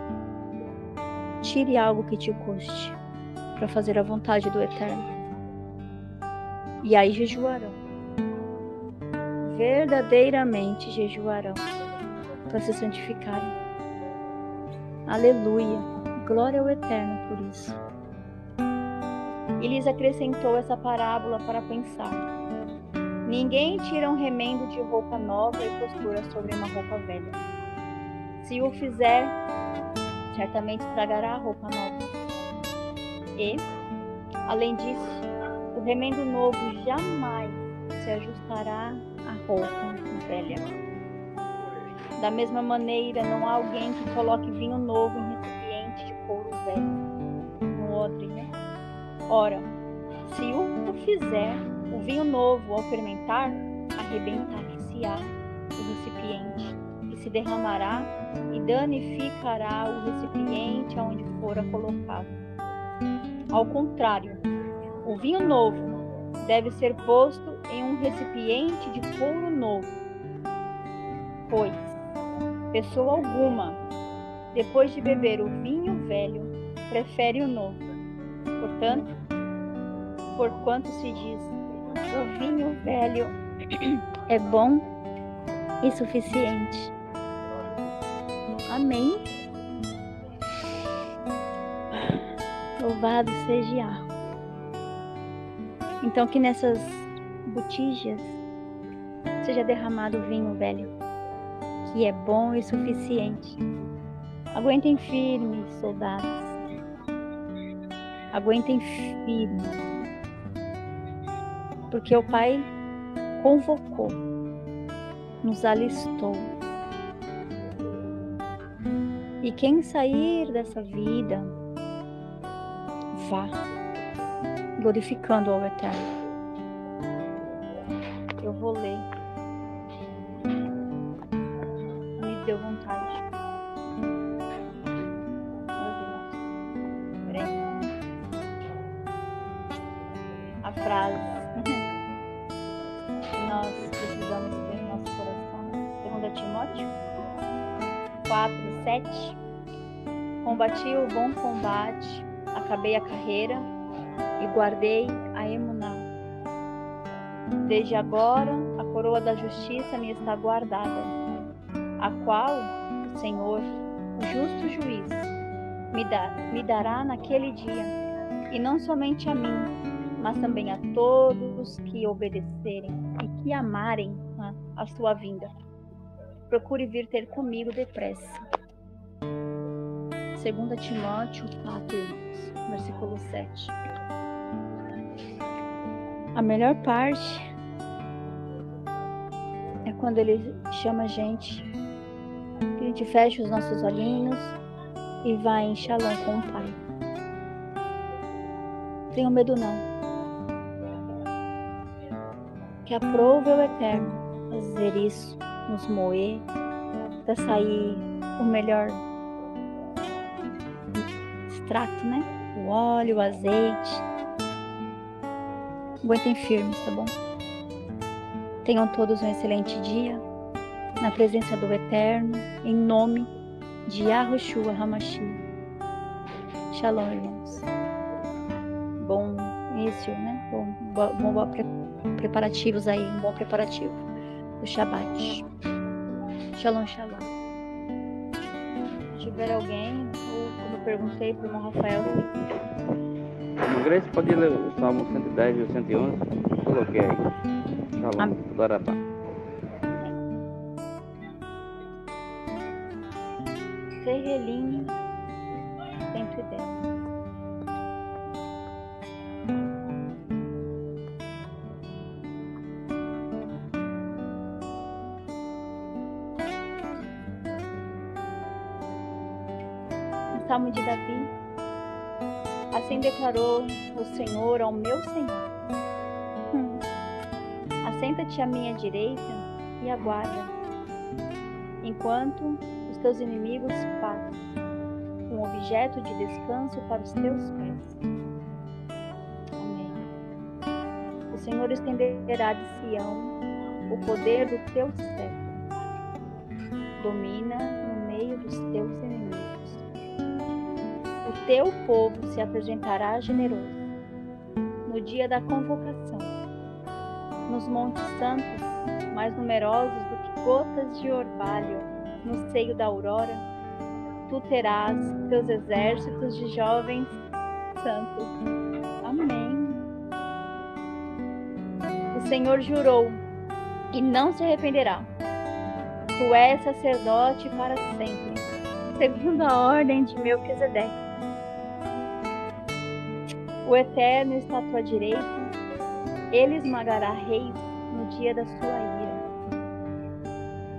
S2: Tire algo que te custe para fazer a vontade do Eterno. E aí jejuarão. Verdadeiramente jejuarão para se santificarem. Aleluia. Glória ao Eterno por isso. E lhes acrescentou essa parábola para pensar. Ninguém tira um remendo de roupa nova e costura sobre uma roupa velha. Se o fizer, certamente estragará a roupa nova. E, além disso, o remendo novo jamais se ajustará à roupa velha. Da mesma maneira, não há alguém que coloque vinho novo em recipiente de couro velho, no odre, né? Ora, se o fizer, o vinho novo, ao fermentar, arrebentar-se-á o recipiente, e se derramará e danificará o recipiente aonde fora colocado. Ao contrário, o vinho novo deve ser posto em um recipiente de couro novo, pois pessoa alguma, depois de beber o vinho velho, prefere o novo. Portanto, porquanto se diz, o vinho velho é bom e suficiente. Amém. Louvado seja Yahweh. Então que nessas botijas seja derramado o vinho velho, que é bom e suficiente. Aguentem firmes, soldados. Aguentem firmes. Porque o Pai convocou, nos alistou. E quem sair dessa vida, vá glorificando ao Eterno. Eu vou ler. Me deu vontade. Meu Deus. Peraí. A frase que nós precisamos ter no nosso coração. 2 Timóteo 4:7. Combati o bom combate, acabei a carreira e guardei a emuná. Desde agora, a coroa da justiça me está guardada, a qual o Senhor, o justo juiz, me dará naquele dia, e não somente a mim, mas também a todos que obedecerem e que amarem a sua vinda. Procure vir ter comigo depressa. 2 Timóteo 4, irmãos, versículo 7. A melhor parte é quando ele chama a gente, que a gente fecha os nossos olhinhos e vai em Shalom com o Pai. Não tenham medo não. Que aprove o Eterno fazer isso, nos moer, para sair o melhor extrato, né? O óleo, o azeite. Aguentem firmes, tá bom? Tenham todos um excelente dia, na presença do Eterno, em nome de Yahushua Hamashiach. Shalom, irmãos. Bom início, né? Bom preparativos aí, um bom preparativo do Shabbat. Shalom, shalom. Se tiver alguém, como eu perguntei para o irmão Rafael.
S3: Grace, pode ler o Salmo 110 e o 111? Coloquei aí. Shalom, Doratá.
S2: Serrelim 110. O Salmo de Davi. Assim declarou o Senhor ao meu Senhor: assenta-te à minha direita e aguarda, enquanto os teus inimigos passam, um objeto de descanso para os teus pés. Amém. O Senhor estenderá de Sião o poder do teu cetro, domina no meio dos teus inimigos. O teu povo se apresentará generoso no dia da convocação, nos montes santos, mais numerosos do que gotas de orvalho no seio da aurora. Tu terás teus exércitos de jovens santos. Amém. Senhor jurou e não se arrependerá. Tu és sacerdote para sempre, segundo a ordem de Melquisedeque. O Eterno está à tua direita, ele esmagará reis no dia da sua ira.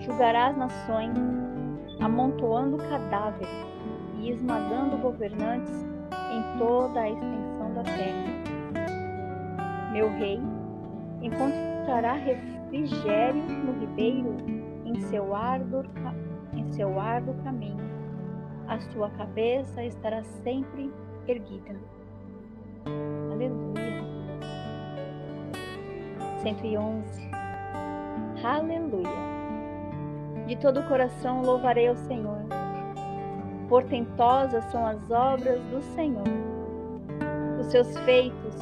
S2: Julgará as nações, amontoando cadáveres e esmagando governantes em toda a extensão da terra. Meu rei encontrará refrigério no ribeiro em seu árduo caminho. A sua cabeça estará sempre erguida. Aleluia. 111. Aleluia. De todo o coração louvarei ao Senhor. Portentosas são as obras do Senhor. Os seus feitos,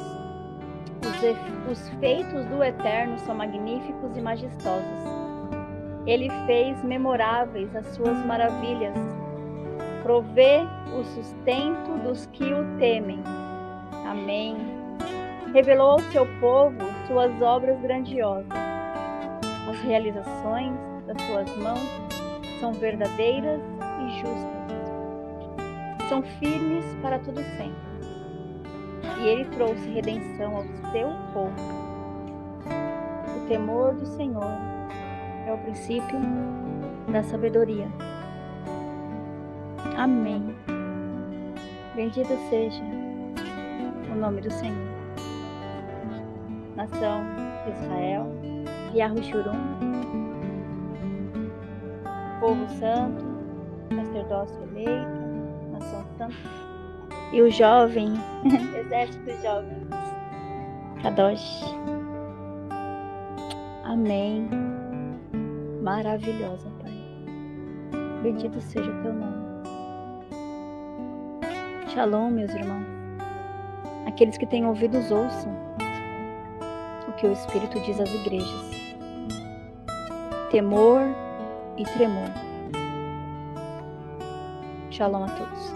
S2: os feitos do Eterno são magníficos e majestosos. Ele fez memoráveis as suas maravilhas. Provê o sustento dos que o temem. Amém. Revelou ao seu povo suas obras grandiosas. As realizações das suas mãos são verdadeiras e justas. São firmes para todo sempre. E ele trouxe redenção ao seu povo. O temor do Senhor é o princípio da sabedoria. Amém. Bendito seja o nome do Senhor. Nação de Israel, Yahushua, povo santo, sacerdócio eleito, nação santa, e o jovem, exército jovem, Kadosh. Amém. Maravilhosa, Pai. Bendito seja o teu nome. Shalom, meus irmãos. Aqueles que têm ouvidos ouçam o que o Espírito diz às igrejas. Temor e tremor. Shalom a todos.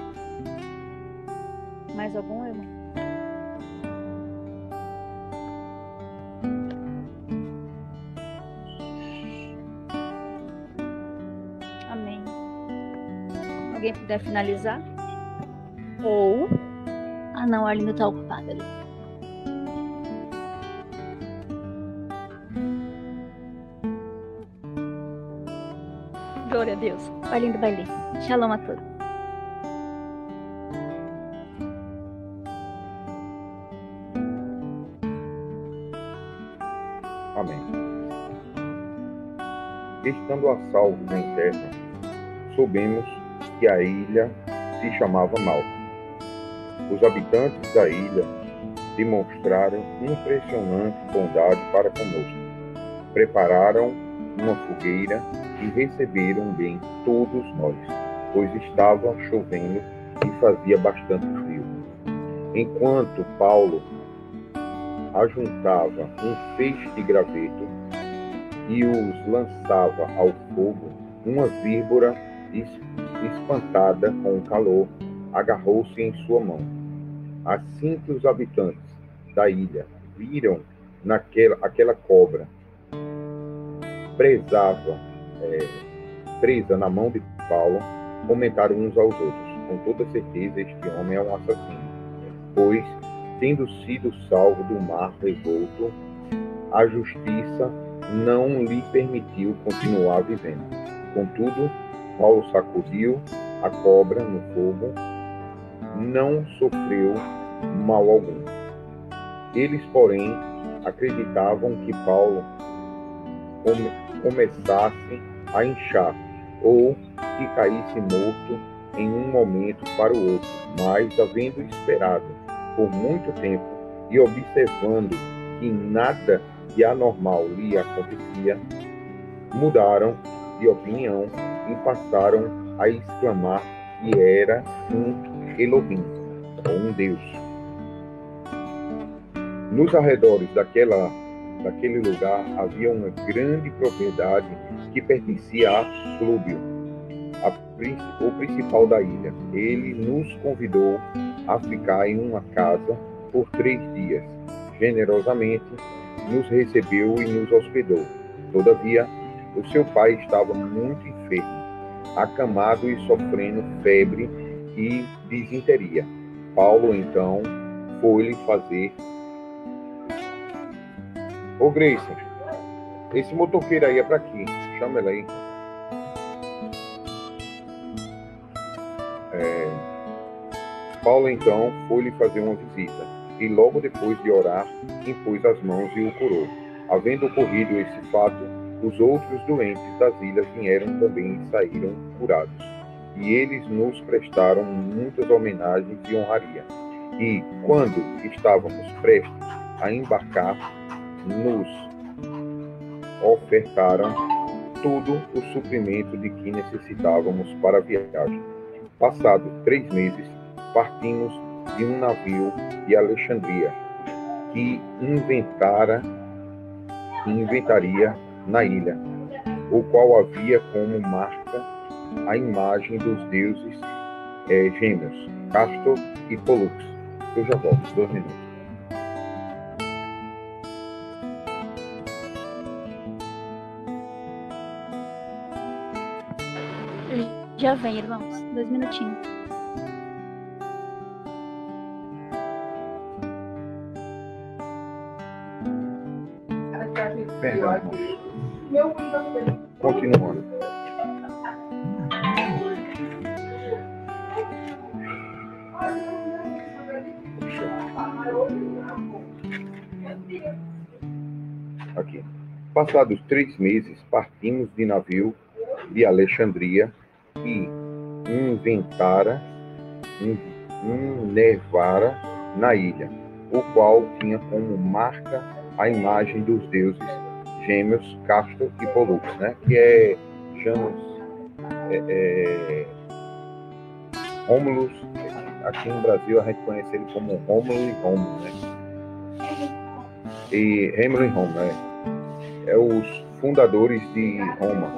S2: Mais algum, irmão? Amém. Alguém puder finalizar? Ou... Ah, não, a Arlindo está ocupada ali. Glória a Deus. O Arlindo vai ler. Shalom a todos.
S4: Amém. Estando a salvo na terra, soubemos que a ilha se chamava Malta. Os habitantes da ilha demonstraram impressionante bondade para conosco. Prepararam uma fogueira e receberam bem todos nós, pois estava chovendo e fazia bastante frio. Enquanto Paulo ajuntava um feixe de graveto e os lançava ao fogo, uma víbora espantada com o calor agarrou-se em sua mão. Assim que os habitantes da ilha viram aquela cobra presa na mão de Paulo, comentaram uns aos outros: com toda certeza este homem é um assassino, pois, tendo sido salvo do mar revolto, a justiça não lhe permitiu continuar vivendo. Contudo, Paulo sacudiu a cobra no fogo, não sofreu mal algum. Eles, porém, acreditavam que Paulo começasse a inchar ou que caísse morto em um momento para o outro, mas, havendo esperado por muito tempo e observando que nada de anormal lhe acontecia, mudaram de opinião e passaram a exclamar que era um Elohim, ou um Deus. Nos arredores daquele lugar havia uma grande propriedade que pertencia a Plúbio, o principal da ilha. Ele nos convidou a ficar em uma casa por 3 dias. Generosamente nos recebeu e nos hospedou. Todavia, o seu pai estava muito enfermo, acamado e sofrendo febre e disenteria. Paulo, então, foi-lhe fazer... Ô, Grace, esse motoqueiro aí é para aqui. Chama ele aí. Paulo, então, foi-lhe fazer uma visita, e logo depois de orar, impôs as mãos e o curou. Havendo ocorrido esse fato, os outros doentes das ilhas vieram também e saíram curados. E eles nos prestaram muitas homenagens e honraria. E, quando estávamos prestes a embarcar, nos ofertaram todo o suprimento de que necessitávamos para a viagem. Passados 3 meses, partimos de um navio de Alexandria, que inventaria na ilha, o qual havia como marca a imagem dos deuses gêmeos, Castor e Pollux. Eu já volto, 2 minutos.
S2: Já vem, irmãos. 2 minutinhos.
S4: Perdão, continuando. Aqui. Passados 3 meses, partimos de navio de Alexandria e nevara na ilha, o qual tinha como marca a imagem dos deuses gêmeos, Castor e Pollux, né? Que é Janus, Rômulus. Aqui no Brasil a gente conhece ele como Rômulo e Rômulo, né? E Rômulo e Rômulo, né? É os fundadores de Roma,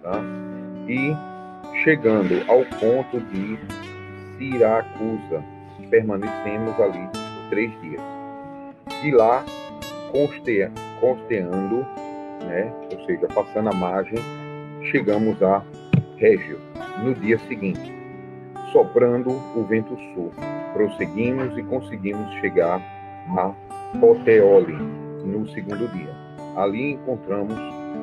S4: tá? E chegando ao ponto de Siracusa, permanecemos ali por 3 dias. De lá, costeando, né? Ou seja, passando a margem, chegamos a Régio. No dia seguinte, soprando o vento sul, prosseguimos e conseguimos chegar a Puteoli no 2º dia. Ali encontramos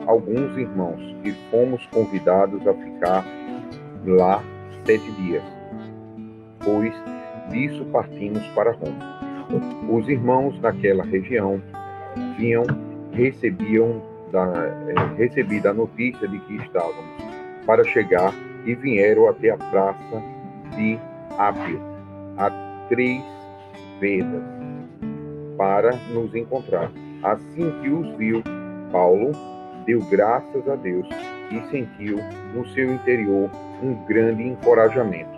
S4: alguns irmãos e fomos convidados a ficar lá 7 dias. Pois disso partimos para Roma. Os irmãos naquela região recebida a notícia de que estávamos para chegar e vieram até a praça de Ápio, a 3 vedas, para nos encontrar. Assim que os viu, Paulo deu graças a Deus e sentiu no seu interior um grande encorajamento.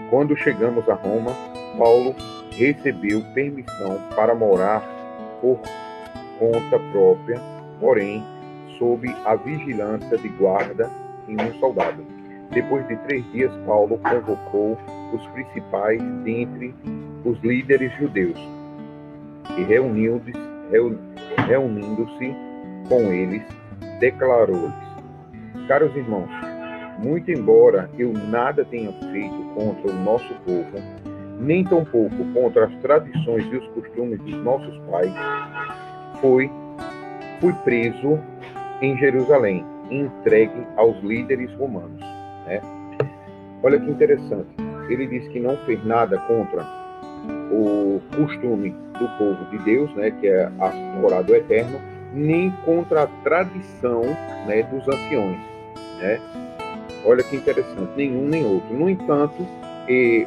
S4: Quando chegamos a Roma, Paulo recebeu permissão para morar por conta própria, porém, sob a vigilância de guarda e um soldado. Depois de 3 dias, Paulo convocou os principais dentre os líderes judeus e, reunindo-se com eles, declarou-lhes: caros irmãos, muito embora eu nada tenha feito contra o nosso povo, nem tampouco contra as tradições e os costumes dos nossos pais, fui preso em Jerusalém e entregue aos líderes romanos. Né? Olha que interessante. Ele diz que não fez nada contra o costume do povo de Deus, né, que é a Torá do Eterno, nem contra a tradição, né, dos anciões. Né? Olha que interessante, nenhum nem outro. No entanto,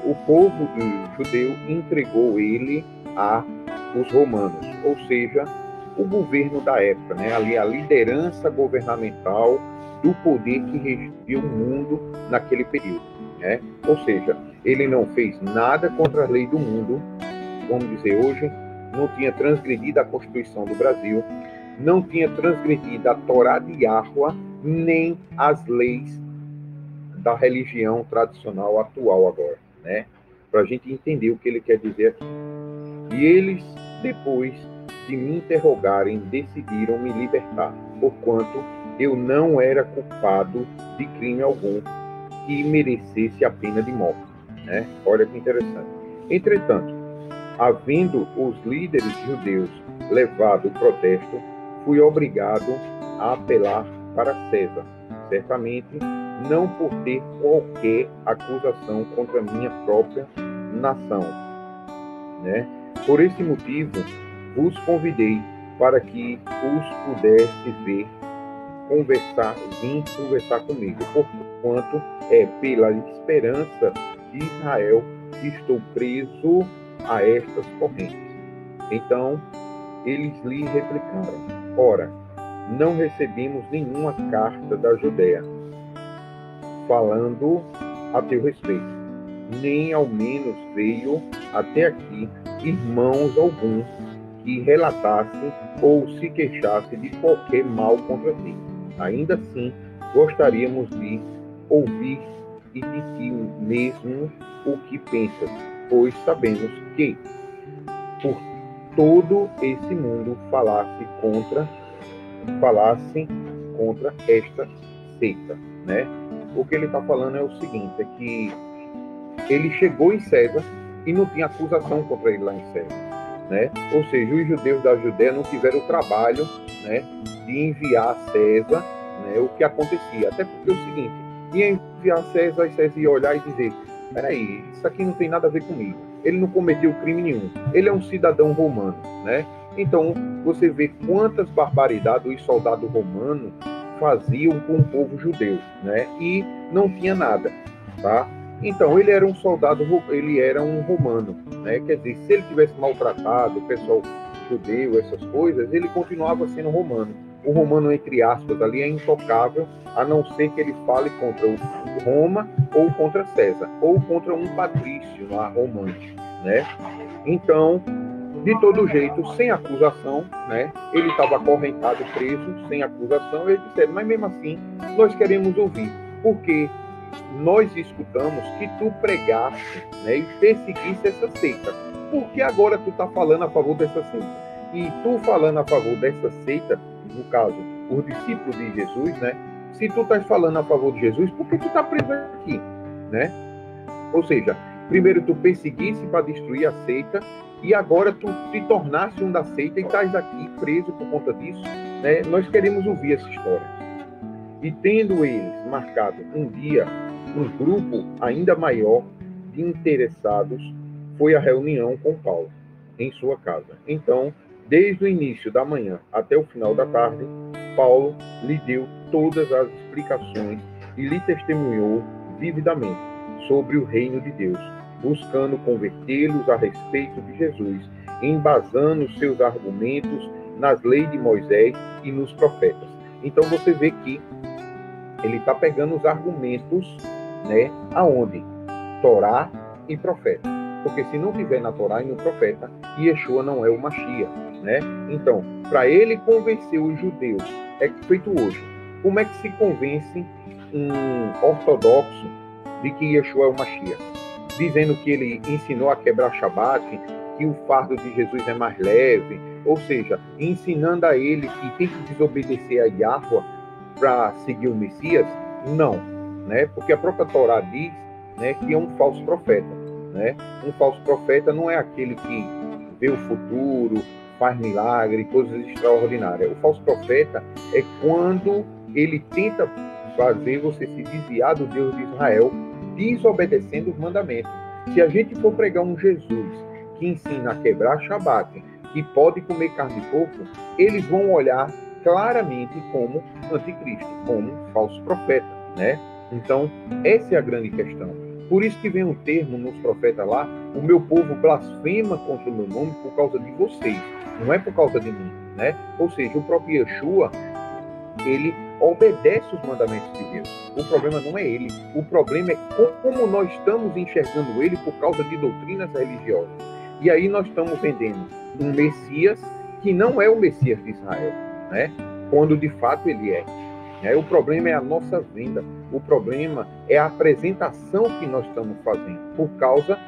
S4: o povo judeu entregou ele aos romanos, ou seja, o governo da época, né? Ali a liderança governamental do poder que regia o mundo naquele período. Né? Ou seja, ele não fez nada contra a lei do mundo, vamos dizer hoje, não tinha transgredido a Constituição do Brasil, não tinha transgredido a Torá de Yahweh, nem as leis da religião tradicional atual agora, né? Para a gente entender o que ele quer dizer aqui. E eles, depois de me interrogarem, decidiram me libertar, porquanto eu não era culpado de crime algum que merecesse a pena de morte. Né? Olha que interessante. Entretanto, havendo os líderes judeus levado o protesto, fui obrigado a apelar para César, certamente não por ter qualquer acusação contra minha própria nação. Né? Por esse motivo, vos convidei para que os pudesse ver, vir conversar comigo, porquanto é pela esperança de Israel que estou preso a estas correntes. Então, eles lhe replicaram: ora, não recebemos nenhuma carta da Judéia falando a teu respeito, nem ao menos veio até aqui irmãos alguns que relatasse ou se queixasse de qualquer mal contra ti. Ainda assim, gostaríamos de ouvir e de ti mesmo o que pensas, pois sabemos que por todo esse mundo falasse contra esta seita, né? O que ele está falando é o seguinte, é que ele chegou em César e não tinha acusação contra ele lá em César, né? Ou seja, os judeus da Judéia não tiveram o trabalho, né, de enviar a César, né, o que acontecia. Até porque é o seguinte, ia enviar a César e César ia olhar e dizer: peraí, isso aqui não tem nada a ver comigo. Ele não cometeu crime nenhum. Ele é um cidadão romano, né? Então, você vê quantas barbaridades os soldados romanos faziam com o povo judeu, né? E não tinha nada, tá? Então, ele era um soldado, ele era um romano, né? Quer dizer, se ele tivesse maltratado o pessoal judeu, essas coisas, ele continuava sendo romano. O romano, entre aspas, ali é intocável, a não ser que ele fale contra o Roma ou contra César, ou contra um patrício lá romano, né? Então, de todo jeito, sem acusação, né? Ele estava acorrentado, preso, sem acusação. Eles disseram: mas mesmo assim, nós queremos ouvir, porque nós escutamos que tu pregaste, né, e perseguiste essa seita. Por que agora tu está falando a favor dessa seita? E tu falando a favor dessa seita, no caso, os discípulos de Jesus, né? Se tu estás falando a favor de Jesus, por que tu está preso aqui, né? Ou seja, primeiro tu perseguisse para destruir a seita, e agora tu te tornaste um da seita e estás aqui preso por conta disso, né? Nós queremos ouvir essa história. E tendo eles marcado um dia, um grupo ainda maior de interessados foi à reunião com Paulo, em sua casa. Então, desde o início da manhã até o final da tarde, Paulo lhe deu todas as explicações e lhe testemunhou vividamente sobre o reino de Deus, buscando convertê-los a respeito de Jesus, embasando seus argumentos nas leis de Moisés e nos profetas. Então você vê que ele está pegando os argumentos, né, aonde? Torá e profeta. Porque se não tiver na Torá e no profeta, Yeshua não é o Mashiach, né? Então, para ele convencer os judeus, é feito hoje. Como é que se convence um ortodoxo de que Yeshua é o Mashiach? Dizendo que ele ensinou a quebrar Shabat, que o fardo de Jesus é mais leve, ou seja, ensinando a ele que tem que desobedecer a Yahweh para seguir o Messias? Não, né? Porque a própria Torá diz, né, que é um falso profeta, né? Um falso profeta não é aquele que vê o futuro, faz milagre, coisas extraordinárias. O falso profeta é quando ele tenta fazer você se desviar do Deus de Israel, desobedecendo os mandamentos. Se a gente for pregar um Jesus que ensina a quebrar Shabat, que pode comer carne de porco, eles vão olhar claramente como anticristo, como falso profeta, né? Então, essa é a grande questão. Por isso que vem um termo nos profetas lá: o meu povo blasfema contra o meu nome por causa de vocês, não é por causa de mim, né? Ou seja, o próprio Yeshua, ele obedece os mandamentos de Deus. O problema não é ele, o problema é como nós estamos enxergando ele por causa de doutrinas religiosas. E aí nós estamos vendendo um Messias que não é o Messias de Israel, né? Quando de fato ele é. O problema é a nossa venda, o problema é a apresentação que nós estamos fazendo, por causa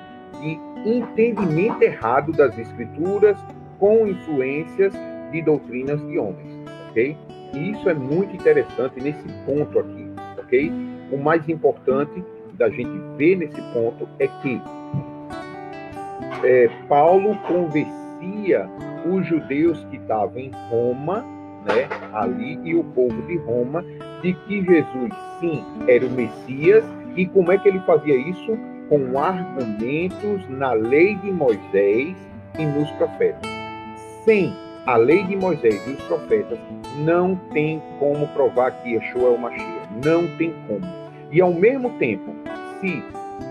S4: de entendimento errado das Escrituras, com influências de doutrinas de homens, ok? E isso é muito interessante nesse ponto aqui, ok? O mais importante da gente ver nesse ponto é que Paulo convencia os judeus que estavam em Roma, né, ali, e o povo de Roma, de que Jesus, sim, era o Messias. E como é que ele fazia isso? Com argumentos na lei de Moisés e nos profetas. Sem a lei de Moisés e os profetas, não tem como provar que Yeshua é o Mashiach. Não tem como. E ao mesmo tempo, se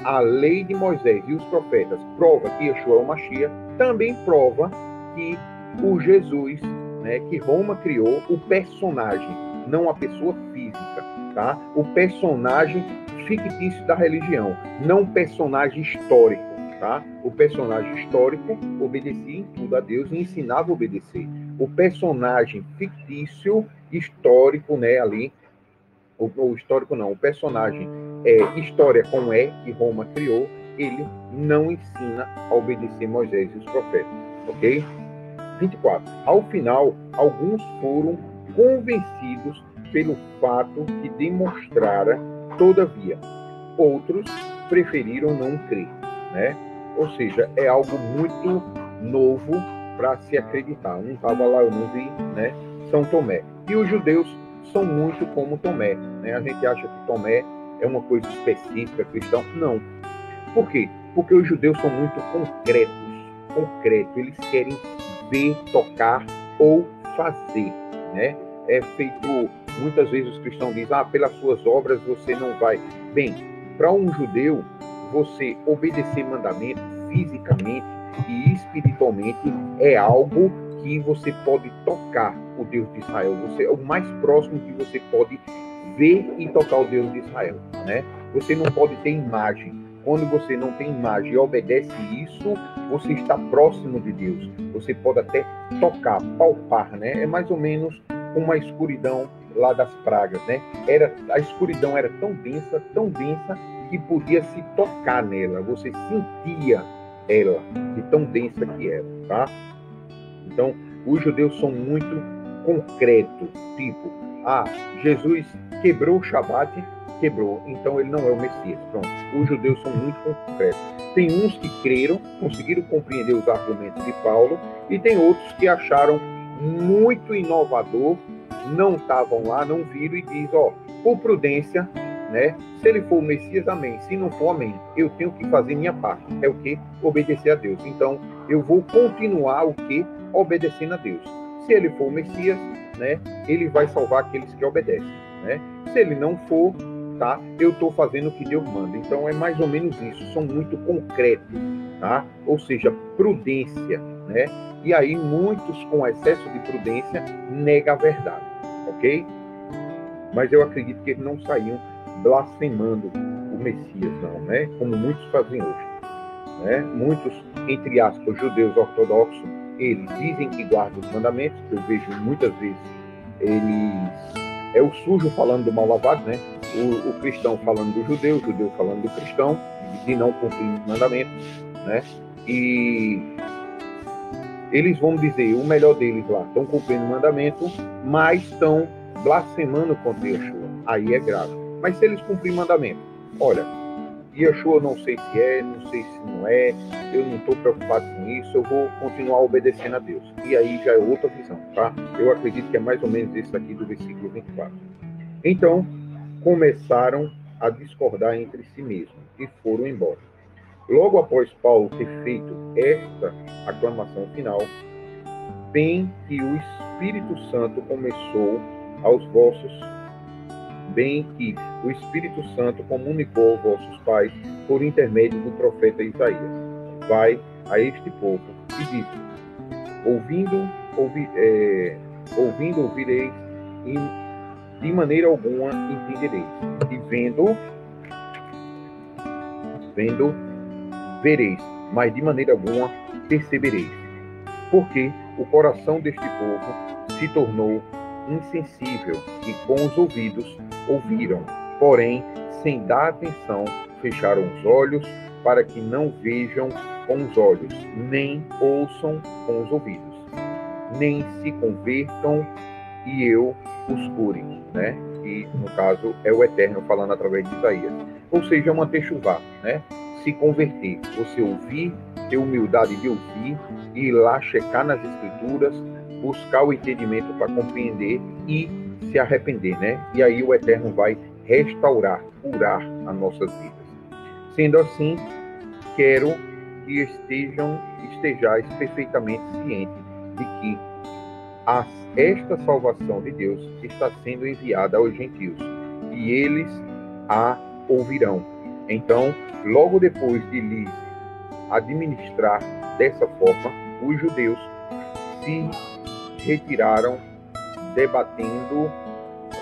S4: a lei de Moisés e os profetas prova que Yeshua é o Mashiach, também prova que o Jesus, né, que Roma criou, o personagem, não a pessoa física, tá? O personagem fictício da religião, não personagem histórico, tá? O personagem histórico obedecia em tudo a Deus e ensinava a obedecer. O personagem fictício, histórico, né, ali, o histórico não, o personagem história com que Roma criou, ele não ensina a obedecer Moisés e os profetas, ok? 24. Ao final, alguns foram convencidos pelo fato que demonstrara, todavia, outros preferiram não crer, né? Ou seja, é algo muito novo para se acreditar. Um estava lá, eu não vi, né? São Tomé. E os judeus são muito como Tomé, né? A gente acha que Tomé é uma coisa específica, cristão. Não. Por quê? Porque os judeus são muito concretos. Eles querem ver, tocar ou fazer, né? É feito, muitas vezes os cristãos dizem, pelas suas obras você não vai. Bem, para um judeu, você obedecer mandamento fisicamente e espiritualmente é algo que você pode tocar o Deus de Israel. Você é o mais próximo que você pode ver e tocar o Deus de Israel, né? Você não pode ter imagem. Quando você não tem imagem e obedece isso, você está próximo de Deus. Você pode até tocar, palpar, né? É mais ou menos como a escuridão lá das pragas, né? A escuridão era tão densa, que podia se tocar nela. Você sentia ela, de tão densa que era, tá? Então, os judeus são muito concretos, tipo, Jesus quebrou o Shabat, quebrou, então ele não é o Messias. Pronto. Os judeus são muito concretos. Tem uns que creram, conseguiram compreender os argumentos de Paulo, e tem outros que acharam muito inovador, não estavam lá, não viram e diz, por prudência, né? Se ele for o Messias, amém. Se não for, amém. Eu tenho que fazer minha parte. É o quê? Obedecer a Deus. Então, eu vou continuar o quê? Obedecendo a Deus. Se ele for o Messias, né? Ele vai salvar aqueles que obedecem, né? Se ele não for, tá? Eu estou fazendo o que Deus manda. Então, é mais ou menos isso. São muito concretos, tá? Ou seja, prudência, né? E aí, muitos com excesso de prudência negam a verdade, ok? Mas eu acredito que eles não saíam blasfemando o Messias, não, né? Como muitos fazem hoje, né? Muitos, entre aspas, judeus ortodoxos, eles dizem que guardam os mandamentos, que eu vejo muitas vezes eles... É o sujo falando do mal lavado, né? O cristão falando do judeu, o judeu falando do cristão, de não cumprir os mandamentos, né? E eles vão dizer, o melhor deles lá, estão cumprindo o mandamento, mas estão blasfemando contra Yeshua. Aí é grave. Mas se eles cumrirem o mandamento, olha, Yeshua não sei se é, não sei se não é, eu não estou preocupado com isso, eu vou continuar obedecendo a Deus. E aí já é outra visão, tá? Eu acredito que é mais ou menos isso aqui do versículo 24. Então, começaram a discordar entre si mesmos e foram embora. Logo após Paulo ter feito esta aclamação final, bem que o Espírito Santo começou aos vossos, bem que o Espírito Santo comunicou aos vossos pais por intermédio do profeta Isaías. Vai a este povo e diz: ouvindo ouvireis e de maneira alguma entendereis, e vendo vereis, mas de maneira alguma percebereis, porque o coração deste povo se tornou insensível e com os ouvidos ouviram, porém sem dar atenção fecharam os olhos para que não vejam com os olhos, nem ouçam com os ouvidos, nem se convertam e eu os cure, né? E, no caso, é o Eterno falando através de Isaías. Ou seja, uma techuvá, né? Se converter, você ouvir, ter humildade de ouvir, ir lá checar nas Escrituras, buscar o entendimento para compreender e se arrepender, né? E aí o Eterno vai restaurar, curar as nossas vidas. Sendo assim, quero que estejais perfeitamente cientes de que esta salvação de Deus está sendo enviada aos gentios e eles a ouvirão. Então, logo depois de lhes administrar dessa forma, os judeus se retiraram debatendo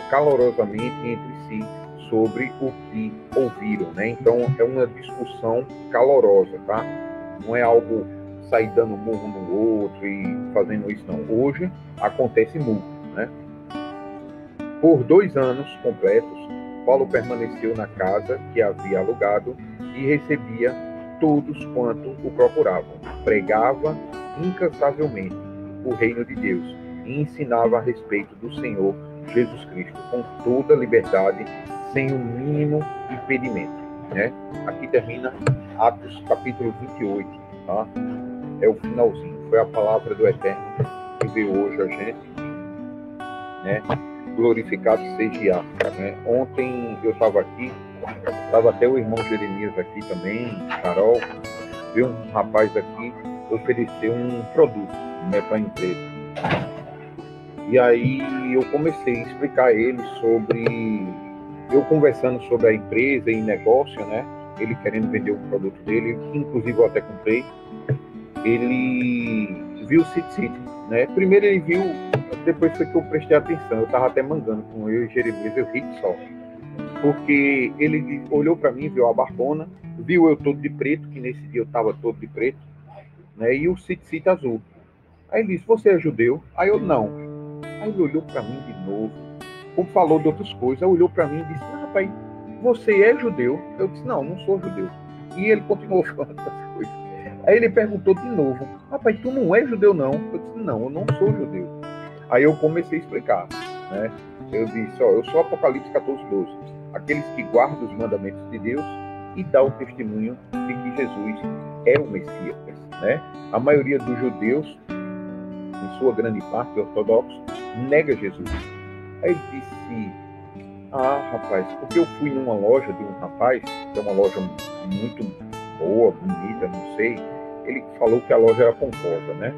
S4: calorosamente entre si sobre o que ouviram, né? Então, é uma discussão calorosa, tá? Não é algo sair dando murro no outro e fazendo isso, não. Hoje acontece muito, né? Por 2 anos completos, Paulo permaneceu na casa que havia alugado e recebia todos quanto o procuravam. Pregava incansavelmente o reino de Deus e ensinava a respeito do Senhor Jesus Cristo com toda liberdade, sem o mínimo impedimento, né? Aqui termina Atos capítulo 28, tá? É o finalzinho. Foi a palavra do Eterno que veio hoje a gente, né? Glorificado seja, né? Ontem eu estava aqui, estava até o irmão Jeremias aqui também, Carol, veio um rapaz aqui oferecer um produto, né, para a empresa. E aí eu comecei a explicar a ele sobre, eu conversando sobre a empresa e negócio, né? Ele querendo vender o produto dele, que inclusive eu até comprei. Ele viu o City, né? Primeiro ele viu, depois foi que eu prestei atenção, eu estava até mangando com eu e Jeremias, eu ri só. Porque ele olhou para mim, viu a barbona, viu eu todo de preto, que nesse dia eu estava todo de preto, né? E o City azul. Aí ele disse, você é judeu? Aí eu, não. Aí ele olhou para mim de novo, como falou de outras coisas, olhou para mim e disse, mas rapaz, você é judeu? Eu disse, não sou judeu. E ele continuou falando essas coisas. Aí ele perguntou de novo, rapaz, tu não é judeu não? Eu disse, não, eu não sou judeu. Aí eu comecei a explicar, né? Eu disse, eu sou Apocalipse 14:12, aqueles que guardam os mandamentos de Deus e dão o testemunho de que Jesus é o Messias, né? A maioria dos judeus, em sua grande parte ortodoxos, nega Jesus. Aí ele disse, rapaz, porque eu fui numa loja de um rapaz, que é uma loja muito boa, bonita, não sei, ele falou que a loja era pomposa, né?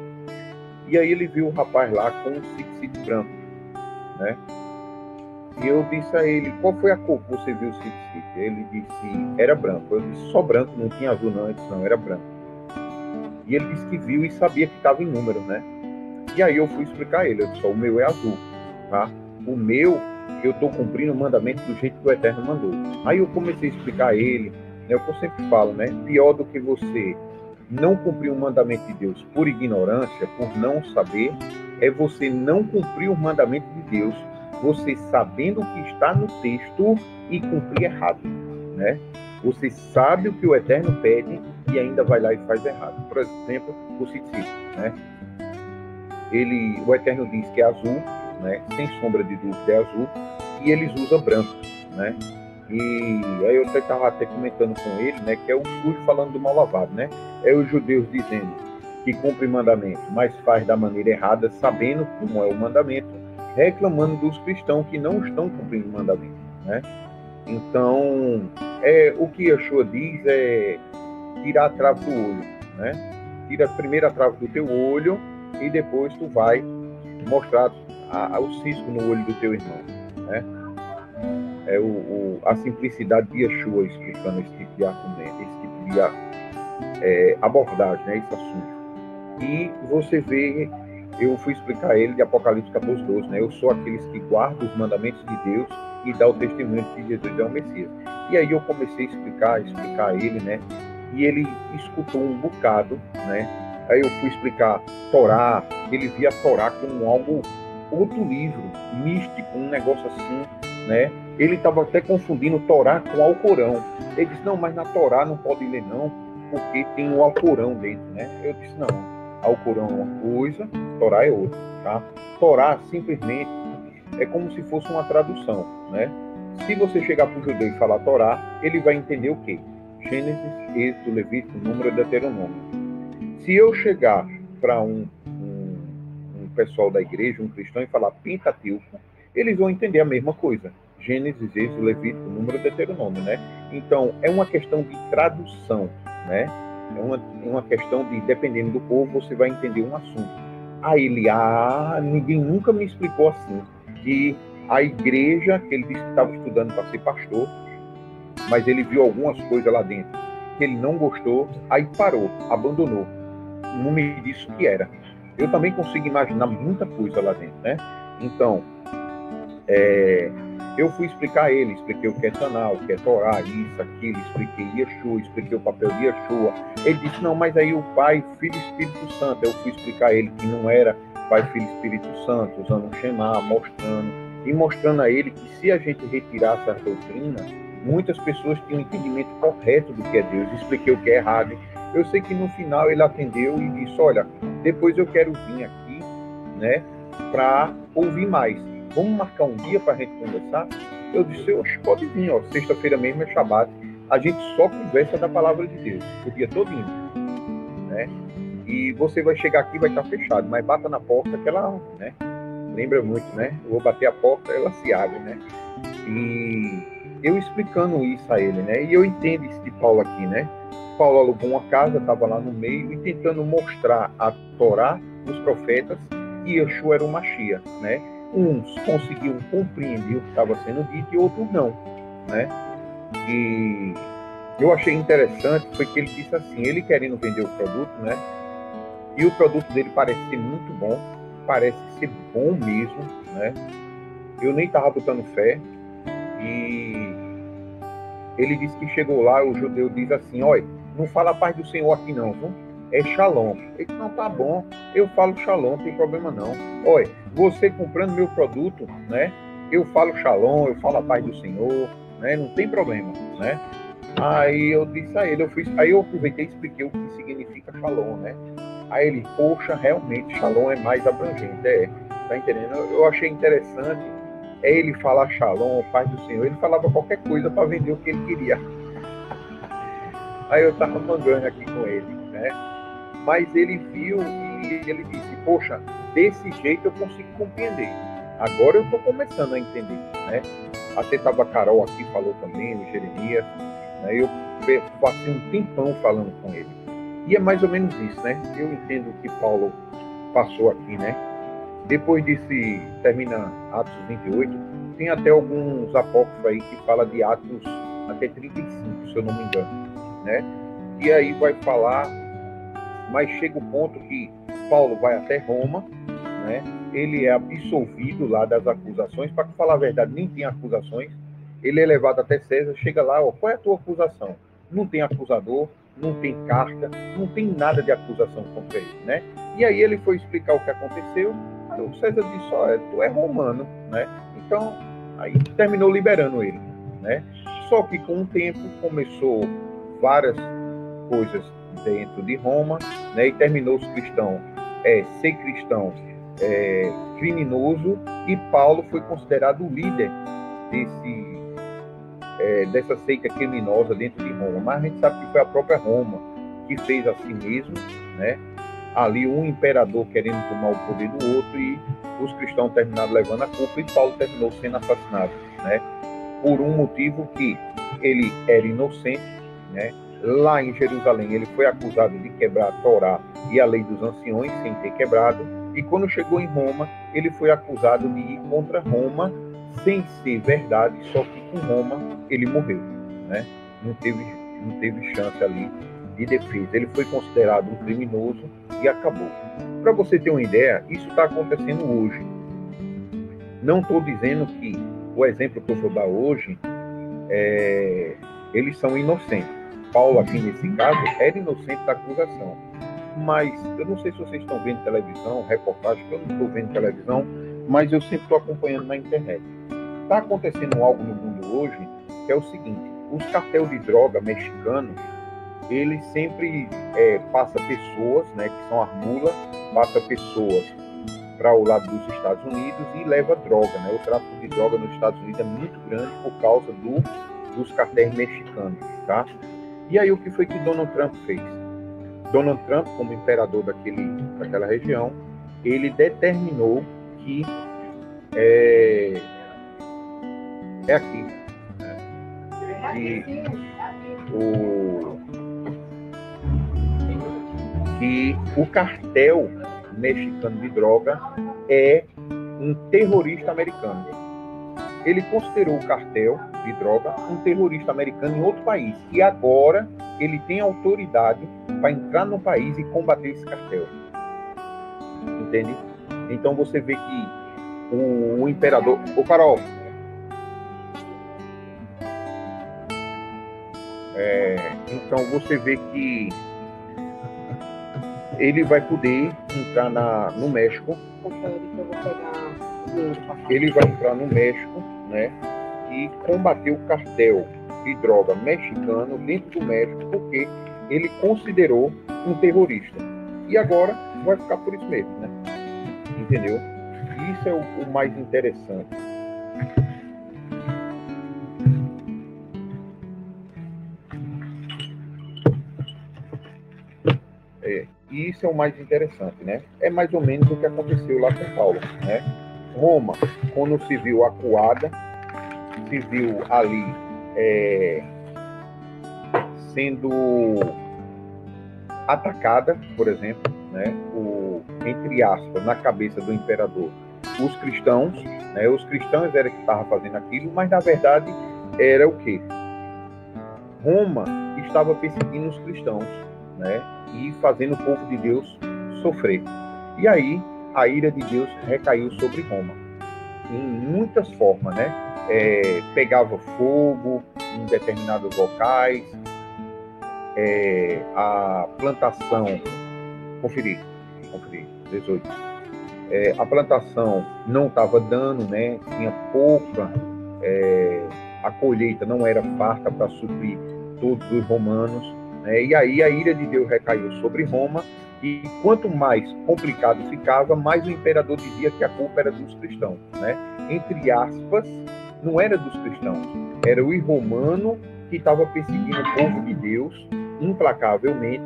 S4: E aí ele viu o rapaz lá com um City branco, né? E eu disse a ele, qual foi a cor que você viu o City? Ele disse, era branco. Eu disse, só branco, não tinha azul não. Ele disse, não, era branco. E ele disse que viu e sabia que estava em número, né? E aí eu fui explicar a ele, eu disse, o meu é azul, tá? O meu, eu estou cumprindo o mandamento do jeito que o Eterno mandou. Aí eu comecei a explicar a ele, né, o que eu sempre falo, né? Pior do que você não cumprir o mandamento de Deus por ignorância, por não saber, é você não cumprir o mandamento de Deus, você sabendo o que está no texto e cumprir errado, né? Você sabe o que o Eterno pede e ainda vai lá e faz errado. Por exemplo, o City, né? O Eterno diz que é azul, né? Sem sombra de dúvida é azul, e eles usam branco, né? E aí eu estava até comentando com ele, né? Que é o sujo falando do mal lavado, né? É os judeus dizendo que cumpre mandamento, mas faz da maneira errada, sabendo como é o mandamento, reclamando dos cristãos que não estão cumprindo o mandamento, né? Então, o que Yeshua diz é tirar a trave do olho, né? Tira primeiro a trave do teu olho e depois tu vai mostrar o cisco no olho do teu irmão, né? É a simplicidade de Yeshua explicando esse tipo de argumento, esse tipo de abordagem, né? Esse assunto. E você vê, eu fui explicar ele de Apocalipse 14:12, né? Eu sou aqueles que guardam os mandamentos de Deus e dá o testemunho de que Jesus é o Messias. E aí eu comecei a explicar a ele, né? E ele escutou um bocado, né? Aí eu fui explicar Torá, ele via a Torá como algo, outro livro, místico, um negócio assim, né? Ele estava até confundindo Torá com Alcorão. Ele disse, não, mas na Torá não pode ler não, porque tem o Alcorão dentro, né? Eu disse, não, Alcorão é uma coisa, Torá é outra, tá? Torá simplesmente é como se fosse uma tradução, né? Se você chegar para o judeu e falar Torá, ele vai entender o quê? Gênesis, Êxodo, Levítico, Número, Deuteronômio. Se eu chegar para um pessoal da igreja, um cristão, e falar Pentateuco, eles vão entender a mesma coisa. Gênesis, Êxodo, Levítico, Número, Deuteronômio, né? Então, é uma questão de tradução, né? É uma questão de, dependendo do povo, você vai entender um assunto. Aí ele, ninguém nunca me explicou assim. E a igreja, que ele disse que estava estudando para ser pastor, mas ele viu algumas coisas lá dentro que ele não gostou, aí parou, abandonou. Não me disse o que era. Eu também consigo imaginar muita coisa lá dentro, né? Então, eu fui explicar a ele, expliquei o que é Taná, o que é Torá, isso, aquilo, expliquei Yeshua, expliquei o papel de Yeshua. Ele disse, não, mas aí o Pai, Filho e Espírito Santo. Eu fui explicar a ele que não era Pai, Filho e Espírito Santo, usando o Shema, mostrando a ele que se a gente retirasse a doutrina, muitas pessoas tinham um entendimento correto do que é Deus. Expliquei o que é errado. Eu sei que no final ele atendeu e disse, olha, depois eu quero vir aqui, né, para ouvir mais. Vamos marcar um dia para a gente conversar? Eu disse, oxe, pode vir, ó, sexta-feira mesmo é Shabat, a gente só conversa da palavra de Deus, o dia todinho, né? E você vai chegar aqui, vai estar fechado, mas bata na porta que ela, né? Lembra muito, né? Eu vou bater a porta, ela se abre, né? E eu explicando isso a ele, né? E eu entendo isso de Paulo aqui, né? Paulo alugou uma casa, estava lá no meio, e tentando mostrar a Torá, os profetas, que Yeshua era o Mashiach, né? Uns conseguiam compreender o que estava sendo dito e outros não, né? E eu achei interessante foi que ele disse assim, ele querendo vender o produto, né? E o produto dele parece ser muito bom, parece ser bom mesmo, né? Eu nem estava botando fé. E ele disse que chegou lá, o judeu diz assim, olha, não fala a paz do Senhor aqui não, viu? É Shalom. Ele disse, não, tá bom, eu falo Shalom, não tem problema não. Olha, você comprando meu produto, né? Eu falo Shalom, eu falo a paz do Senhor, né? Não tem problema, né? Aí eu disse a ele, aí eu aproveitei e expliquei o que significa Shalom, né? Aí ele, poxa, realmente Shalom é mais abrangente, tá entendendo? Eu achei interessante ele falar Shalom, paz do Senhor, ele falava qualquer coisa para vender o que ele queria. Aí eu estava mangando aqui com ele, né? Mas ele viu e ele disse, poxa, desse jeito eu consigo compreender. Agora eu estou começando a entender, né? Até estava a Carol aqui, falou também, o Jeremias, né? Eu passei um tempão falando com ele. E é mais ou menos isso, né? Eu entendo o que Paulo passou aqui, né? Depois desse, termina Atos 28, tem até alguns apócrifos aí que fala de Atos até 35, se eu não me engano, né? E aí vai falar, mas chega o ponto que Paulo vai até Roma, né? Ele é absolvido lá das acusações, para falar a verdade, nem tem acusações, ele é levado até César, chega lá, ó, qual é a tua acusação? Não tem acusador, não tem carta, não tem nada de acusação contra ele, né? E aí ele foi explicar o que aconteceu, aí o César disse, ó, tu é romano, né? Então, aí terminou liberando ele, né? Só que com o tempo começou várias coisas dentro de Roma, né? E terminou os cristãos, ser cristão criminoso, e Paulo foi considerado o líder dessa seita criminosa dentro de Roma. Mas a gente sabe que foi a própria Roma que fez a si mesmo, né? Ali um imperador querendo tomar o poder do outro, e os cristãos terminaram levando a culpa, e Paulo terminou sendo assassinado, né? Por um motivo que ele era inocente, né? Lá em Jerusalém ele foi acusado de quebrar a Torá e a lei dos anciões sem ter quebrado, e quando chegou em Roma ele foi acusado de ir contra Roma sem ser verdade, só que com Roma ele morreu, né? Não teve chance ali de defesa. Ele foi considerado um criminoso e acabou. Para você ter uma ideia, isso está acontecendo hoje. Não estou dizendo que o exemplo que eu vou dar hoje, eles são inocentes. Paulo aqui nesse caso era inocente da acusação. Mas eu não sei se vocês estão vendo televisão, reportagem, que eu não estou vendo televisão, mas eu sempre estou acompanhando na internet. Está acontecendo algo no mundo hoje que é o seguinte: os cartéis de droga mexicanos ele sempre passa pessoas, né, que são as mulas, passa pessoas para o lado dos Estados Unidos e leva droga, né? O tráfico de droga nos Estados Unidos é muito grande por causa dos cartéis mexicanos, tá? E aí o que foi que Donald Trump fez? Donald Trump, como imperador daquela região, ele determinou que aqui, né? Que o cartel mexicano de droga é um terrorista americano. Ele considerou o cartel de droga um terrorista americano em outro país. E agora ele tem autoridade para entrar no país e combater esse cartel. Entende? Então você vê que o imperador... Ô, Carol! Então você vê que ele vai poder entrar no México. Ele vai entrar no México, né? E combater o cartel de droga mexicano dentro do México, porque ele considerou um terrorista. E agora vai ficar por isso mesmo, né? Entendeu? Isso é o mais interessante. Isso é o mais interessante, né? É mais ou menos o que aconteceu lá com Paulo, né? Roma, quando se viu acuada, se viu ali sendo atacada, por exemplo, né? Entre aspas, na cabeça do imperador, os cristãos, né? Os cristãos eram que estavam fazendo aquilo, mas na verdade era o quê? Roma estava perseguindo os cristãos, né? E fazendo o povo de Deus sofrer. E aí, a ira de Deus recaiu sobre Roma. Em muitas formas, né? Pegava fogo em determinados locais, a plantação... Conferir, 18. A plantação não estava dando, né? Tinha pouca... a colheita não era farta para suprir todos os romanos. E aí a ira de Deus recaiu sobre Roma, e quanto mais complicado ficava, mais o imperador dizia que a culpa era dos cristãos, né? Entre aspas, não era dos cristãos, era o romano que estava perseguindo o povo de Deus implacavelmente,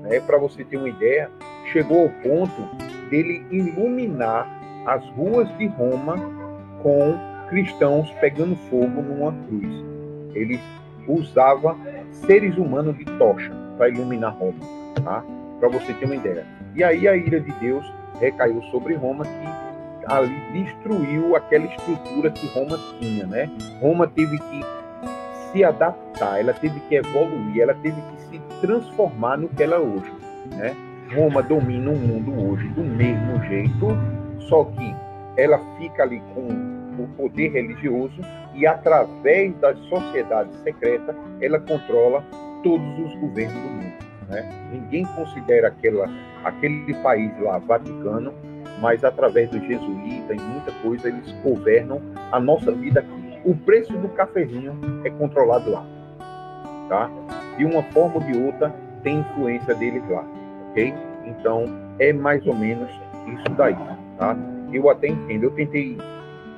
S4: né? Para você ter uma ideia, chegou ao ponto dele iluminar as ruas de Roma com cristãos pegando fogo numa cruz. Ele usava seres humanos de tocha para iluminar Roma, tá? Para você ter uma ideia. E aí a ira de Deus recaiu sobre Roma, que ali destruiu aquela estrutura que Roma tinha, né? Roma teve que se adaptar, ela teve que evoluir, ela teve que se transformar no que ela é hoje, né? Roma domina o mundo hoje do mesmo jeito, só que ela fica ali com o poder religioso e através das sociedades secretas ela controla todos os governos do mundo, né? Ninguém considera aquele país lá Vaticano, mas através dos jesuítas e muita coisa eles governam a nossa vida aqui. O preço do cafezinho é controlado lá, tá? De uma forma ou de outra tem influência deles lá, ok? Então é mais ou menos isso daí, tá? Eu até entendo, eu tentei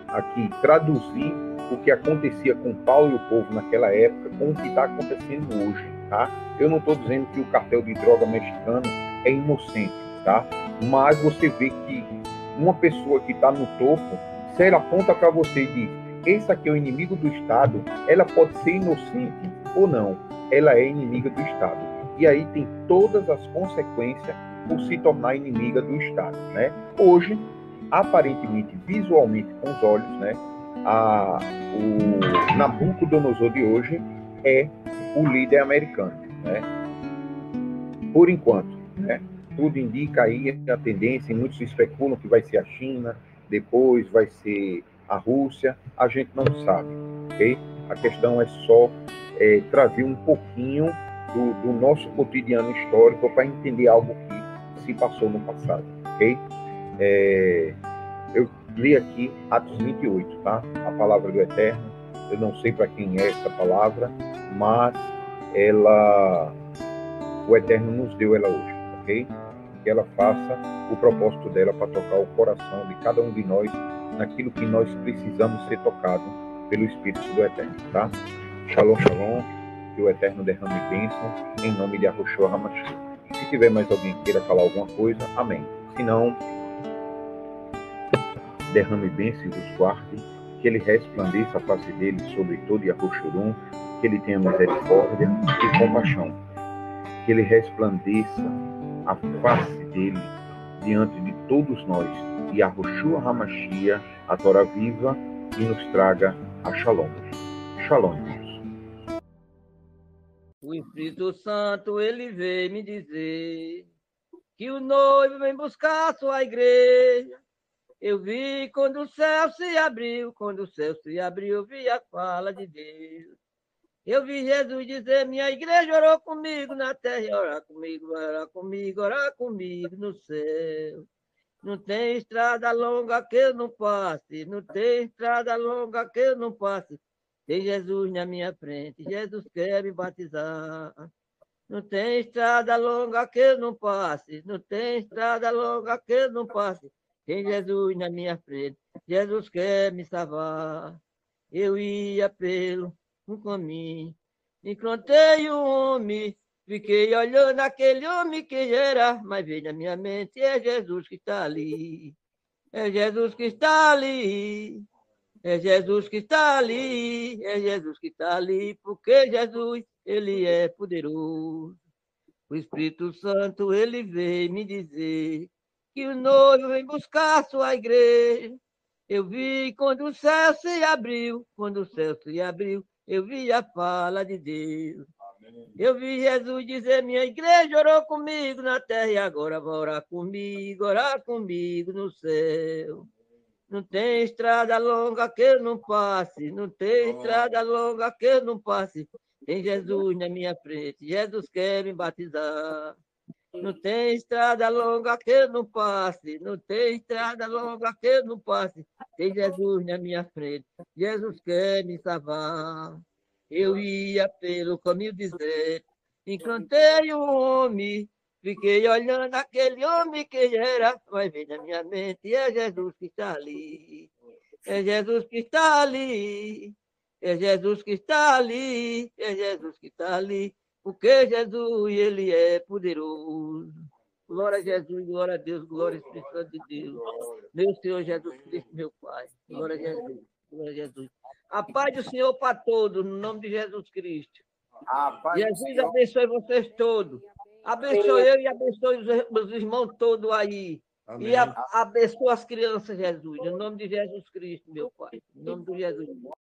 S4: aqui traduzir o que acontecia com Paulo e o povo naquela época com o que está acontecendo hoje, tá? Eu não estou dizendo que o cartel de droga mexicano é inocente, tá? Mas você vê que uma pessoa que está no topo, se ela aponta para você e diz, esse aqui é o inimigo do Estado, ela pode ser inocente ou não, ela é inimiga do Estado. E aí tem todas as consequências por se tornar inimiga do Estado, né? Hoje, aparentemente, visualmente, com os olhos, né? O Nabucodonosor de hoje é o líder americano, né? Por enquanto, né? Tudo indica aí a tendência, e muitos especulam que vai ser a China, depois vai ser a Rússia, a gente não sabe, ok? A questão é só trazer um pouquinho do nosso cotidiano histórico para entender algo que se passou no passado, ok? Eu li aqui Atos 28, tá? A palavra do Eterno. Eu não sei para quem é essa palavra, mas ela o Eterno nos deu ela hoje, ok? Que ela faça o propósito dela para tocar o coração de cada um de nós naquilo que nós precisamos ser tocado pelo Espírito do Eterno, tá? Shalom, shalom, que o Eterno derrame bênção em nome de Yahushua HaMashiach. Se tiver mais alguém que queira falar alguma coisa, amém. Se não, derrame bênção e nos guarde, que ele resplandeça a face dele sobre todo Yahushurum, que ele tenha misericórdia e compaixão, que ele resplandeça a face dele diante de todos nós, e Yahushua HaMashiach, a Torá viva, e nos traga a Shalom. Shalom, irmãos.
S3: O Espírito Santo, ele veio me dizer que o noivo vem buscar a sua igreja. Eu vi quando o céu se abriu, quando o céu se abriu, eu vi a fala de Deus. Eu vi Jesus dizer, minha igreja orou comigo na terra, orar comigo no céu. Não tem estrada longa que eu não passe, não tem estrada longa que eu não passe. Tem Jesus na minha frente, Jesus quer me batizar. Não tem estrada longa que eu não passe, não tem estrada longa que eu não passe. Tem Jesus na minha frente, Jesus quer me salvar. Eu ia pelo um caminho, encontrei um homem, fiquei olhando aquele homem que era, mas veio na minha mente, é Jesus que está ali, é Jesus que está ali, é Jesus que está ali, é Jesus que está ali, porque Jesus, ele é poderoso. O Espírito Santo, ele veio me dizer que o noivo vem buscar a sua igreja. Eu vi quando o céu se abriu, quando o céu se abriu, eu vi a fala de Deus. Eu vi Jesus dizer, minha igreja orou comigo na terra e agora vai orar comigo no céu. Não tem estrada longa que eu não passe, não tem estrada longa que eu não passe. Tem Jesus na minha frente, Jesus quer me batizar. Não tem estrada longa que eu não passe, não tem estrada longa que eu não passe. Tem Jesus na minha frente, Jesus quer me salvar. Eu ia pelo caminho deserto, encontrei um homem, fiquei olhando aquele homem que era, mas veio na minha mente, é Jesus que está ali, é Jesus que está ali, é Jesus que está ali, é Jesus que está ali, porque Jesus, ele é poderoso. Glória a Jesus, glória a Deus, glória ao Espírito Santo de Deus. Meu Senhor Jesus Cristo, meu Pai. Glória a Jesus, glória a Jesus. A paz do Senhor para todos, no nome de Jesus Cristo. Jesus abençoe vocês todos. Abençoe eu e abençoe os irmãos todos aí. Amém. E abençoe as crianças, Jesus. Em nome de Jesus Cristo, meu Pai. Em nome de Jesus.